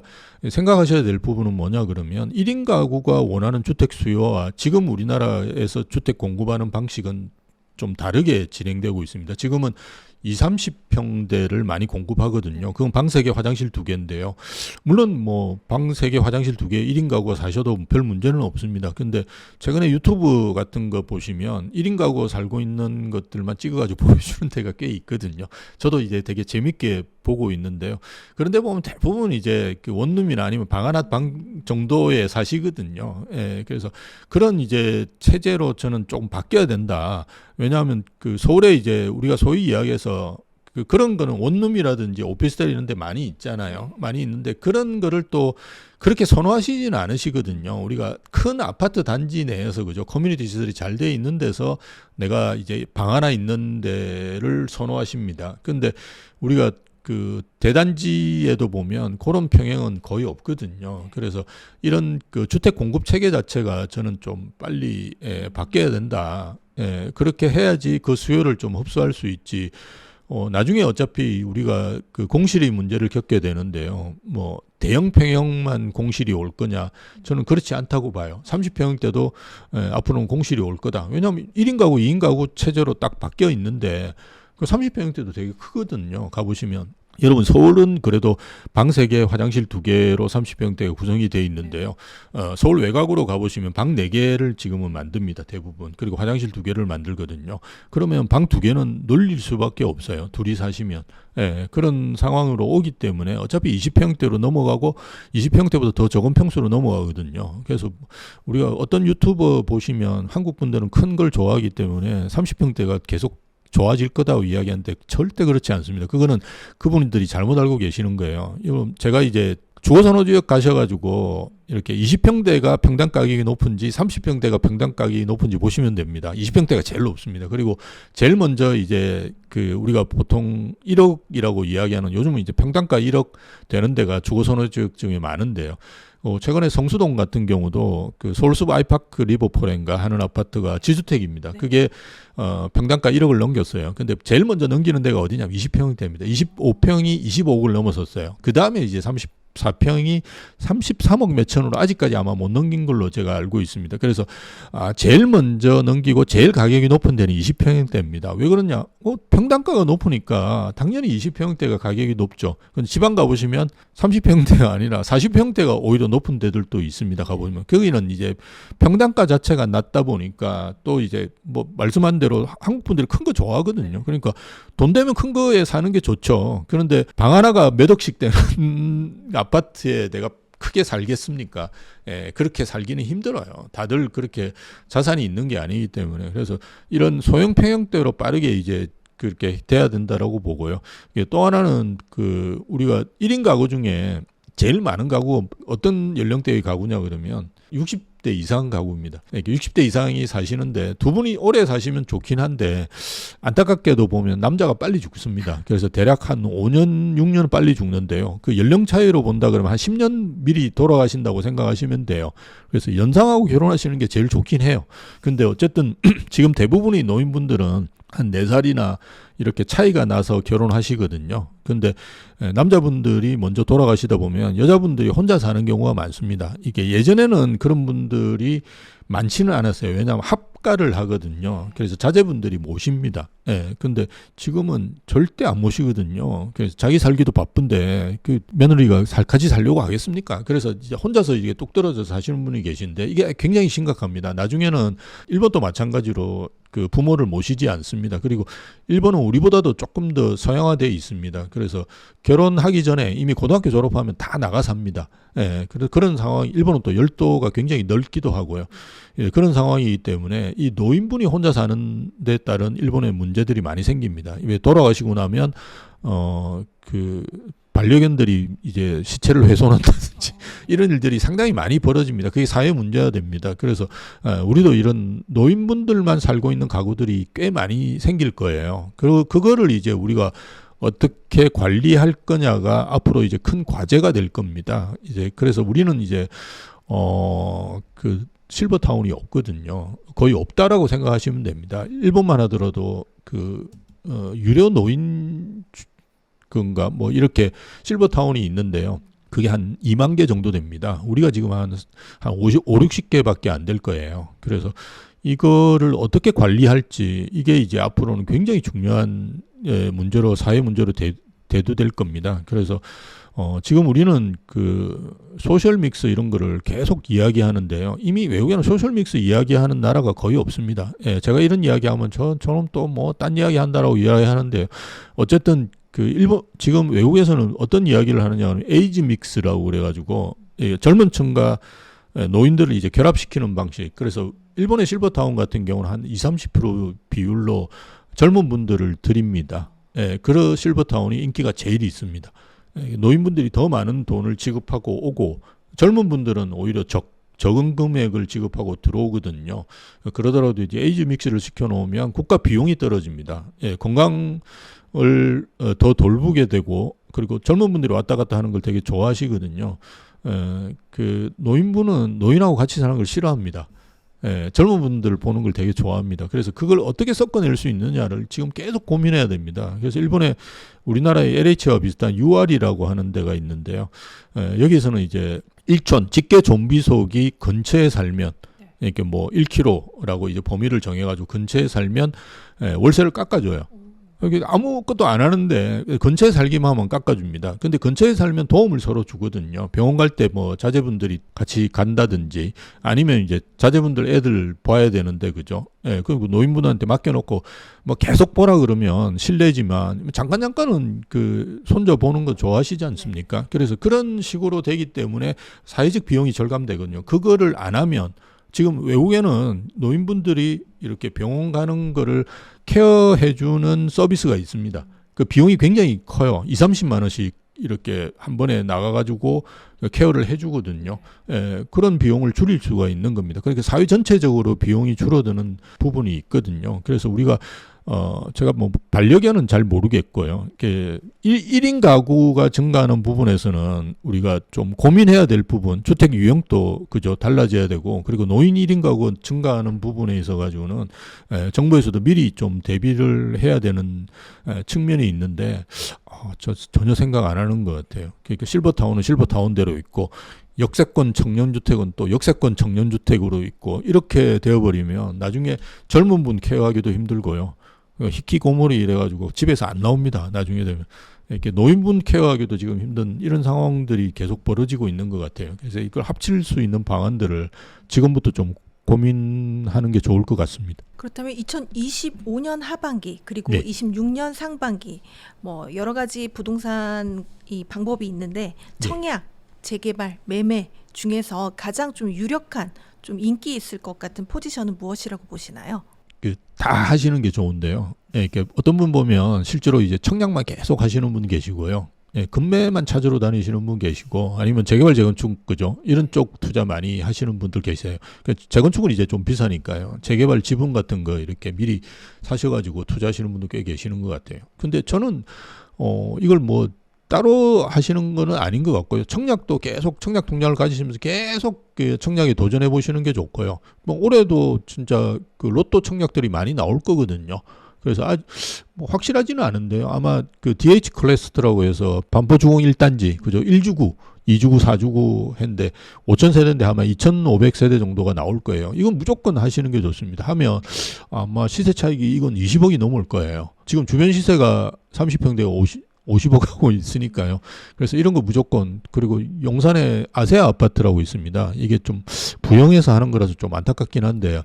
생각하셔야 될 부분은 뭐냐 그러면 1인 가구가 원하는 주택 수요와 지금 우리나라에서 주택 공급하는 방식은 좀 다르게 진행되고 있습니다. 지금은 20, 30평대를 많이 공급하거든요. 그건 방 3개, 화장실 2개인데요. 물론 뭐 방 3개, 화장실 2개 1인 가구가 사셔도 별 문제는 없습니다. 근데 최근에 유튜브 같은 거 보시면 1인 가구가 살고 있는 것들만 찍어가지고 보여주는 데가 꽤 있거든요. 저도 이제 되게 재밌게 보고 있는데요. 그런데 보면 대부분 이제 그 원룸이나 아니면 방 하나 방 정도에 사시거든요. 예, 그래서 그런 이제 체제로 저는 조금 바뀌어야 된다. 왜냐하면 그 서울에 이제 우리가 소위 이야기해서 그런 거는 원룸이라든지 오피스텔 이런 데 많이 있잖아요. 많이 있는데 그런 거를 또 그렇게 선호하시지는 않으시거든요. 우리가 큰 아파트 단지 내에서 그죠. 커뮤니티 시설이 잘 돼 있는 데서 내가 이제 방 하나 있는 데를 선호하십니다. 근데 우리가 그 대단지에도 보면 그런 평행은 거의 없거든요. 그래서 이런 그 주택 공급 체계 자체가 저는 좀 빨리 바뀌어야 된다. 그렇게 해야지 그 수요를 좀 흡수할 수 있지. 나중에 어차피 우리가 그 공실의 문제를 겪게 되는데요. 뭐 대형 평형만 공실이 올 거냐? 저는 그렇지 않다고 봐요. 30평형 때도 앞으로는 공실이 올 거다. 왜냐하면 1인 가구, 2인 가구 체제로 딱 바뀌어 있는데 그 30평형 때도 되게 크거든요. 가보시면 여러분 서울은 그래도 방 3개, 화장실 2개로 30평대가 구성이 돼 있는데요. 서울 외곽으로 가보시면 방 4개를 지금은 만듭니다. 대부분. 그리고 화장실 2개를 만들거든요. 그러면 방 2개는 늘릴 수밖에 없어요. 둘이 사시면. 예, 그런 상황으로 오기 때문에 어차피 20평대로 넘어가고 20평대보다 더 적은 평수로 넘어가거든요. 그래서 우리가 어떤 유튜버 보시면 한국 분들은 큰 걸 좋아하기 때문에 30평대가 계속 좋아질 거다고 이야기하는데 절대 그렇지 않습니다. 그거는 그분들이 잘못 알고 계시는 거예요. 제가 이제 주거선호지역 가셔가지고 이렇게 20평대가 평당 가격이 높은지 30평대가 평당 가격이 높은지 보시면 됩니다. 20평대가 제일 높습니다. 그리고 제일 먼저 이제 그 우리가 보통 1억이라고 이야기하는 요즘은 이제 평당가 1억 되는 데가 주거선호지역 중에 많은데요. 최근에 성수동 같은 경우도 그 서울숲 아이파크 리버포렌가 하는 아파트가 지주택입니다. 네. 그게 평당가 1억을 넘겼어요. 근데 제일 먼저 넘기는 데가 어디냐면 20평대입니다. 25평이 25억을 넘어섰어요. 그 다음에 이제 34평이 33억 몇천으로 아직까지 아마 못 넘긴 걸로 제가 알고 있습니다. 그래서 제일 먼저 넘기고 제일 가격이 높은 데는 20평대입니다. 왜 그러냐? 평당가가 높으니까 당연히 20평대가 가격이 높죠. 근데 지방 가보시면 30평대가 아니라 40평대가 오히려 높은 데들도 있습니다. 가보면 거기는 이제 평당가 자체가 낮다 보니까 또 이제 뭐 말씀한 대로 한국 분들이 큰 거 좋아하거든요. 그러니까 돈 되면 큰 거에 사는 게 좋죠. 그런데 방 하나가 몇 억씩 되는 아파트에 내가 크게 살겠습니까? 예, 그렇게 살기는 힘들어요. 다들 그렇게 자산이 있는 게 아니기 때문에. 그래서 이런 소형 평형대로 빠르게 이제 그렇게 돼야 된다라고 보고요. 또 하나는 그 우리가 1인 가구 중에 제일 많은 가구 어떤 연령대의 가구냐 그러면 60대 이상 가구입니다. 60대 이상이 사시는데 두 분이 오래 사시면 좋긴 한데 안타깝게도 보면 남자가 빨리 죽습니다. 그래서 대략 한 5년, 6년 빨리 죽는데요. 그 연령 차이로 본다 그러면 한 10년 미리 돌아가신다고 생각하시면 돼요. 그래서 연상하고 결혼하시는 게 제일 좋긴 해요. 근데 어쨌든 지금 대부분의 노인분들은 한 4살이나 이렇게 차이가 나서 결혼하시거든요. 근데 남자분들이 먼저 돌아가시다 보면 여자분들이 혼자 사는 경우가 많습니다. 이게 예전에는 그런 분들이 많지는 않았어요. 왜냐하면 합가를 하거든요. 그래서 자제분들이 모십니다. 예. 근데 지금은 절대 안 모시거든요. 그래서 자기 살기도 바쁜데 그 며느리가 같이 살려고 하겠습니까? 그래서 이제 혼자서 이게 뚝 떨어져서 사시는 분이 계신데 이게 굉장히 심각합니다. 나중에는 일본도 마찬가지로 그 부모를 모시지 않습니다. 그리고 일본은 우리보다도 조금 더 서양화되어 있습니다. 그래서 결혼하기 전에 이미 고등학교 졸업하면 다 나가 삽니다. 예, 그런 상황, 일본은 또 열도가 굉장히 넓기도 하고요. 예, 그런 상황이기 때문에 이 노인분이 혼자 사는 데 따른 일본의 문제들이 많이 생깁니다. 왜 돌아가시고 나면, 그, 반려견들이 이제 시체를 훼손한다든지 이런 일들이 상당히 많이 벌어집니다. 그게 사회 문제가 됩니다. 그래서 우리도 이런 노인분들만 살고 있는 가구들이 꽤 많이 생길 거예요. 그리고 그거를 이제 우리가 어떻게 관리할 거냐가 앞으로 이제 큰 과제가 될 겁니다. 이제 그래서 우리는 이제 그 실버타운이 없거든요. 거의 없다라고 생각하시면 됩니다. 일본만 하더라도 그 유료 노인 건가 뭐 이렇게 실버타운이 있는데요. 그게 한 2만 개 정도 됩니다. 우리가 지금 한 50, 60개밖에 안 될 거예요. 그래서 이거를 어떻게 관리할지 이게 이제 앞으로는 굉장히 중요한 문제로 사회 문제로 대두될 겁니다. 그래서 지금 우리는 그 소셜 믹스 이런 거를 계속 이야기하는데요. 이미 외국에는 소셜 믹스 이야기하는 나라가 거의 없습니다. 예, 제가 이런 이야기하면 저는 또 뭐 딴 이야기 한다라고 이야기하는데 어쨌든 그 일본 지금 외국에서는 어떤 이야기를 하느냐 하면 에이지 믹스라고 그래가지고 젊은 층과 노인들을 이제 결합시키는 방식. 그래서 일본의 실버타운 같은 경우는 한 20-30% 비율로 젊은 분들을 드립니다. 예, 그런 실버타운이 인기가 제일 있습니다. 노인분들이 더 많은 돈을 지급하고 오고 젊은 분들은 오히려 적은 금액을 지급하고 들어오거든요. 그러더라도 이제 에이지 믹스를 시켜놓으면 국가 비용이 떨어집니다. 예, 건강을 더 돌보게 되고 그리고 젊은 분들이 왔다 갔다 하는 걸 되게 좋아하시거든요. 그 노인분은 노인하고 같이 사는 걸 싫어합니다. 젊은 분들 보는 걸 되게 좋아합니다. 그래서 그걸 어떻게 섞어낼 수 있느냐를 지금 계속 고민해야 됩니다. 그래서 일본에 우리나라의 LH와 비슷한 UR이라고 하는 데가 있는데요. 여기서는 이제 일촌 직계 좀비속이 근처에 살면 이렇게 뭐 1km라고 이제 범위를 정해가지고 근처에 살면 월세를 깎아줘요. 여기 아무것도 안 하는데 근처에 살기만 하면 깎아줍니다. 근데 근처에 살면 도움을 서로 주거든요. 병원 갈 때 뭐 자제분들이 같이 간다든지 아니면 이제 자제분들 애들 봐야 되는데 그죠? 예, 그리고 노인분한테 맡겨놓고 뭐 계속 보라 그러면 실례지만 잠깐은 그 손자 보는 거 좋아하시지 않습니까? 그래서 그런 식으로 되기 때문에 사회적 비용이 절감되거든요. 그거를 안 하면 지금 외국에는 노인분들이 이렇게 병원 가는 거를 케어해주는 서비스가 있습니다. 그 비용이 굉장히 커요. 2, 30만 원씩 이렇게 한 번에 나가가지고 케어를 해주거든요. 예, 그런 비용을 줄일 수가 있는 겁니다. 그러니까 사회 전체적으로 비용이 줄어드는 부분이 있거든요. 그래서 우리가 제가 뭐 반려견은 잘 모르겠고요. 이렇게 1인 가구가 증가하는 부분에서는 우리가 좀 고민해야 될 부분, 주택 유형도 그죠 달라져야 되고, 그리고 노인 1인 가구 증가하는 부분에 있어 가지고는 정부에서도 미리 좀 대비를 해야 되는 측면이 있는데 저 전혀 생각 안 하는 것 같아요. 그러니까 실버타운은 실버타운대로 있고, 역세권 청년주택은 또 역세권 청년주택으로 있고, 이렇게 되어버리면 나중에 젊은 분 케어하기도 힘들고요. 히키고모리 이래가지고 집에서 안 나옵니다. 나중에 되면. 이렇게 노인분 케어하기도 지금 힘든 이런 상황들이 계속 벌어지고 있는 것 같아요. 그래서 이걸 합칠 수 있는 방안들을 지금부터 좀 고민하는 게 좋을 것 같습니다. 그렇다면 2025년 하반기 그리고 네. 26년 상반기 뭐 여러 가지 부동산 이 방법이 있는데 청약, 재개발, 매매 중에서 가장 좀 유력한 좀 인기 있을 것 같은 포지션은 무엇이라고 보시나요? 다 하시는 게 좋은데요. 예, 이렇게 어떤 분 보면 실제로 이제 청약만 계속 하시는 분 계시고요. 예, 금매만 찾으러 다니시는 분 계시고, 아니면 재개발 재건축 그죠? 이런 쪽 투자 많이 하시는 분들 계세요. 그러니까 재건축은 이제 좀 비싸니까요. 재개발 지분 같은 거 이렇게 미리 사셔가지고 투자하시는 분도 꽤 계시는 것 같아요. 근데 저는 이걸 뭐 따로 하시는 거는 아닌 것 같고요. 청약도 계속 청약 통장을 가지시면서 계속 그 청약에 도전해 보시는 게 좋고요. 뭐 올해도 진짜 그 로또 청약들이 많이 나올 거거든요. 그래서 뭐 확실하지는 않은데요. 아마 그 DH 클래스트라고 해서 반포주공 1단지 그죠? 1주구, 2주구, 4주구 했는데 5,000세대인데 아마 2,500세대 정도가 나올 거예요. 이건 무조건 하시는 게 좋습니다. 하면 아마 시세 차익이 이건 20억이 넘을 거예요. 지금 주변 시세가 30평대가 50억 하고 있으니까요. 그래서 이런 거 무조건. 그리고 용산에 아세아 아파트라고 있습니다. 이게 좀 부영해서 하는 거라서 좀 안타깝긴 한데요.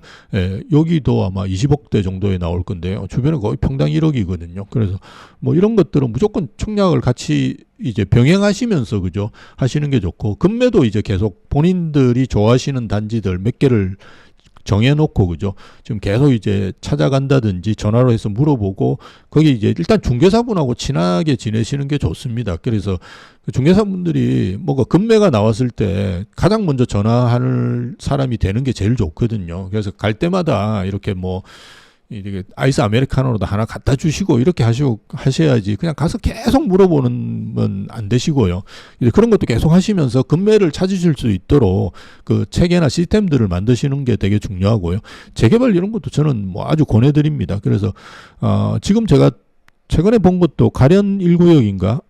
여기도 아마 20억대 정도에 나올 건데요. 주변에 거의 평당 1억이거든요. 그래서 뭐 이런 것들은 무조건 청약을 같이 이제 병행하시면서 그죠 하시는 게 좋고, 금매도 이제 계속 본인들이 좋아하시는 단지들 몇 개를 정해놓고 그죠 지금 계속 이제 찾아간다든지 전화로 해서 물어보고, 거기 이제 일단 중개사분하고 친하게 지내시는 게 좋습니다. 그래서 그 중개사분들이 뭐가 금매가 나왔을 때 가장 먼저 전화할 사람이 되는 게 제일 좋거든요. 그래서 갈 때마다 이렇게 뭐 이게 아이스 아메리카노로도 하나 갖다 주시고 이렇게 하셔야지, 그냥 가서 계속 물어보는 안 되시고요. 이제 그런 것도 계속 하시면서 금매를 찾으실 수 있도록 그 체계나 시스템들을 만드시는 게 되게 중요하고요. 재개발 이런 것도 저는 뭐 아주 권해드립니다. 그래서 지금 제가 최근에 본 것도 가련 1구역인가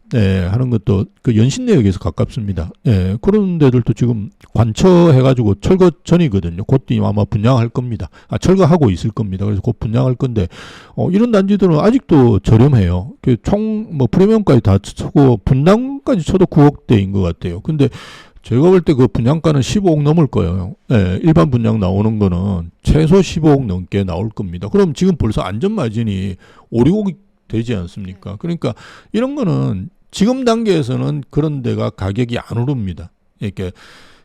하는 것도 그 연신내역에서 가깝습니다. 그런 데들도 지금 관처해가지고 철거 전이거든요. 곧 아마 분양할 겁니다. 철거하고 있을 겁니다. 그래서 곧 분양할 건데 이런 단지들은 아직도 저렴해요. 뭐 프리미엄까지 다 치고 분양까지 쳐도 9억대인 것 같아요. 근데 제가 볼 때 그 분양가는 15억 넘을 거예요. 일반 분양 나오는 거는 최소 15억 넘게 나올 겁니다. 그럼 지금 벌써 안전마진이 5, 6억이 되지 않습니까? 그러니까 이런 거는 지금 단계에서는 그런 데가 가격이 안 오릅니다. 이렇게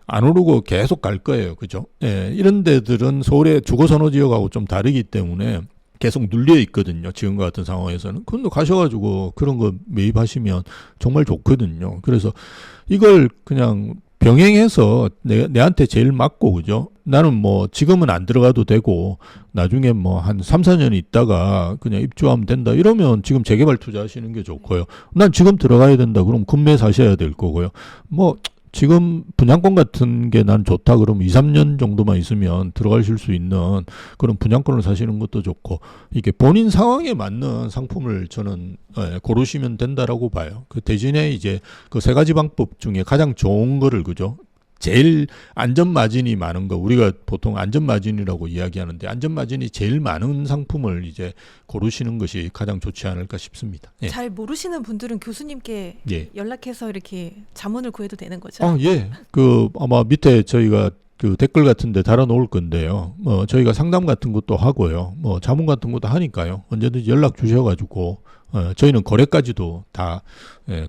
안 오르고 계속 갈 거예요. 그죠? 이런 데들은 서울의 주거선호 지역하고 좀 다르기 때문에 계속 눌려 있거든요. 지금과 같은 상황에서는. 그런데 가셔가지고 그런 거 매입하시면 정말 좋거든요. 그래서 이걸 그냥 병행해서 내한테 제일 맞고, 그죠? 나는 뭐 지금은 안 들어가도 되고 나중에 뭐 한 3, 4년 있다가 그냥 입주하면 된다 이러면 지금 재개발 투자하시는 게 좋고요. 난 지금 들어가야 된다 그럼 금매 사셔야 될 거고요. 뭐 지금 분양권 같은 게 난 좋다 그러면 2, 3년 정도만 있으면 들어가실 수 있는 그런 분양권을 사시는 것도 좋고, 이게 본인 상황에 맞는 상품을 저는 고르시면 된다라고 봐요. 그 대신에 이제 그 세 가지 방법 중에 가장 좋은 거를 그죠 제일 안전 마진이 많은 거, 우리가 보통 안전 마진이라고 이야기하는데 안전 마진이 제일 많은 상품을 이제 고르시는 것이 가장 좋지 않을까 싶습니다. 예. 잘 모르시는 분들은 교수님께 예. 연락해서 이렇게 자문을 구해도 되는 거죠? 예. 아마 밑에 저희가 그 댓글 같은 데 달아 놓을 건데요. 저희가 상담 같은 것도 하고요. 자문 같은 것도 하니까요. 언제든지 연락 주셔가지고, 저희는 거래까지도 다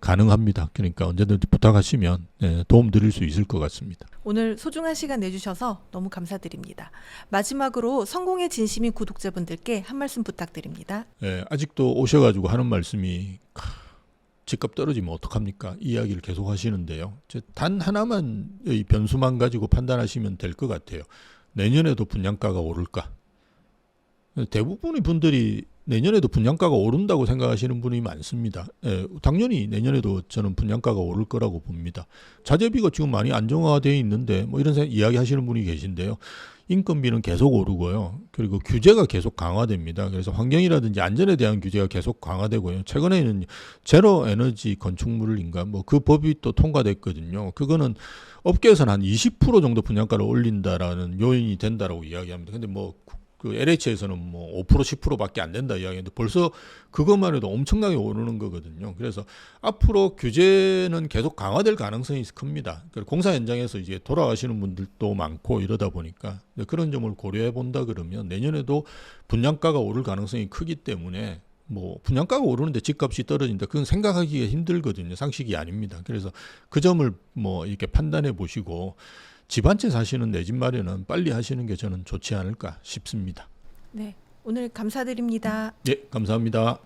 가능합니다. 그러니까 언제든지 부탁하시면 도움 드릴 수 있을 것 같습니다. 오늘 소중한 시간 내주셔서 너무 감사드립니다. 마지막으로 성공의 진심인 구독자분들께 한 말씀 부탁드립니다. 아직도 오셔가지고 하는 말씀이 집값 떨어지면 어떡합니까? 이 이야기를 계속 하시는데요. 단 하나만의 변수만 가지고 판단하시면 될 것 같아요. 내년에도 분양가가 오를까? 대부분의 분들이 내년에도 분양가가 오른다고 생각하시는 분이 많습니다. 당연히 내년에도 저는 분양가가 오를 거라고 봅니다. 자재비가 지금 많이 안정화되어 있는데 뭐 이런 이야기 하시는 분이 계신데요. 인건비는 계속 오르고요. 그리고 규제가 계속 강화됩니다. 그래서 환경이라든지 안전에 대한 규제가 계속 강화되고요. 최근에는 제로 에너지 건축물인가 뭐 그 법이 또 통과됐거든요. 그거는 업계에서는 한 20% 정도 분양가를 올린다라는 요인이 된다라고 이야기합니다. 근데 그 LH에서는 5% 10%밖에 안 된다 이야기했는데 벌써 그것만 해도 엄청나게 오르는 거거든요. 그래서 앞으로 규제는 계속 강화될 가능성이 큽니다. 공사 현장에서 이제 돌아가시는 분들도 많고 이러다 보니까 그런 점을 고려해 본다 그러면 내년에도 분양가가 오를 가능성이 크기 때문에 분양가가 오르는데 집값이 떨어진다. 그건 생각하기가 힘들거든요. 상식이 아닙니다. 그래서 그 점을 이렇게 판단해 보시고 집 한 채 사시는 내 집 마련은 빨리 하시는 게 저는 좋지 않을까 싶습니다. 네, 오늘 감사드립니다. 네, 감사합니다.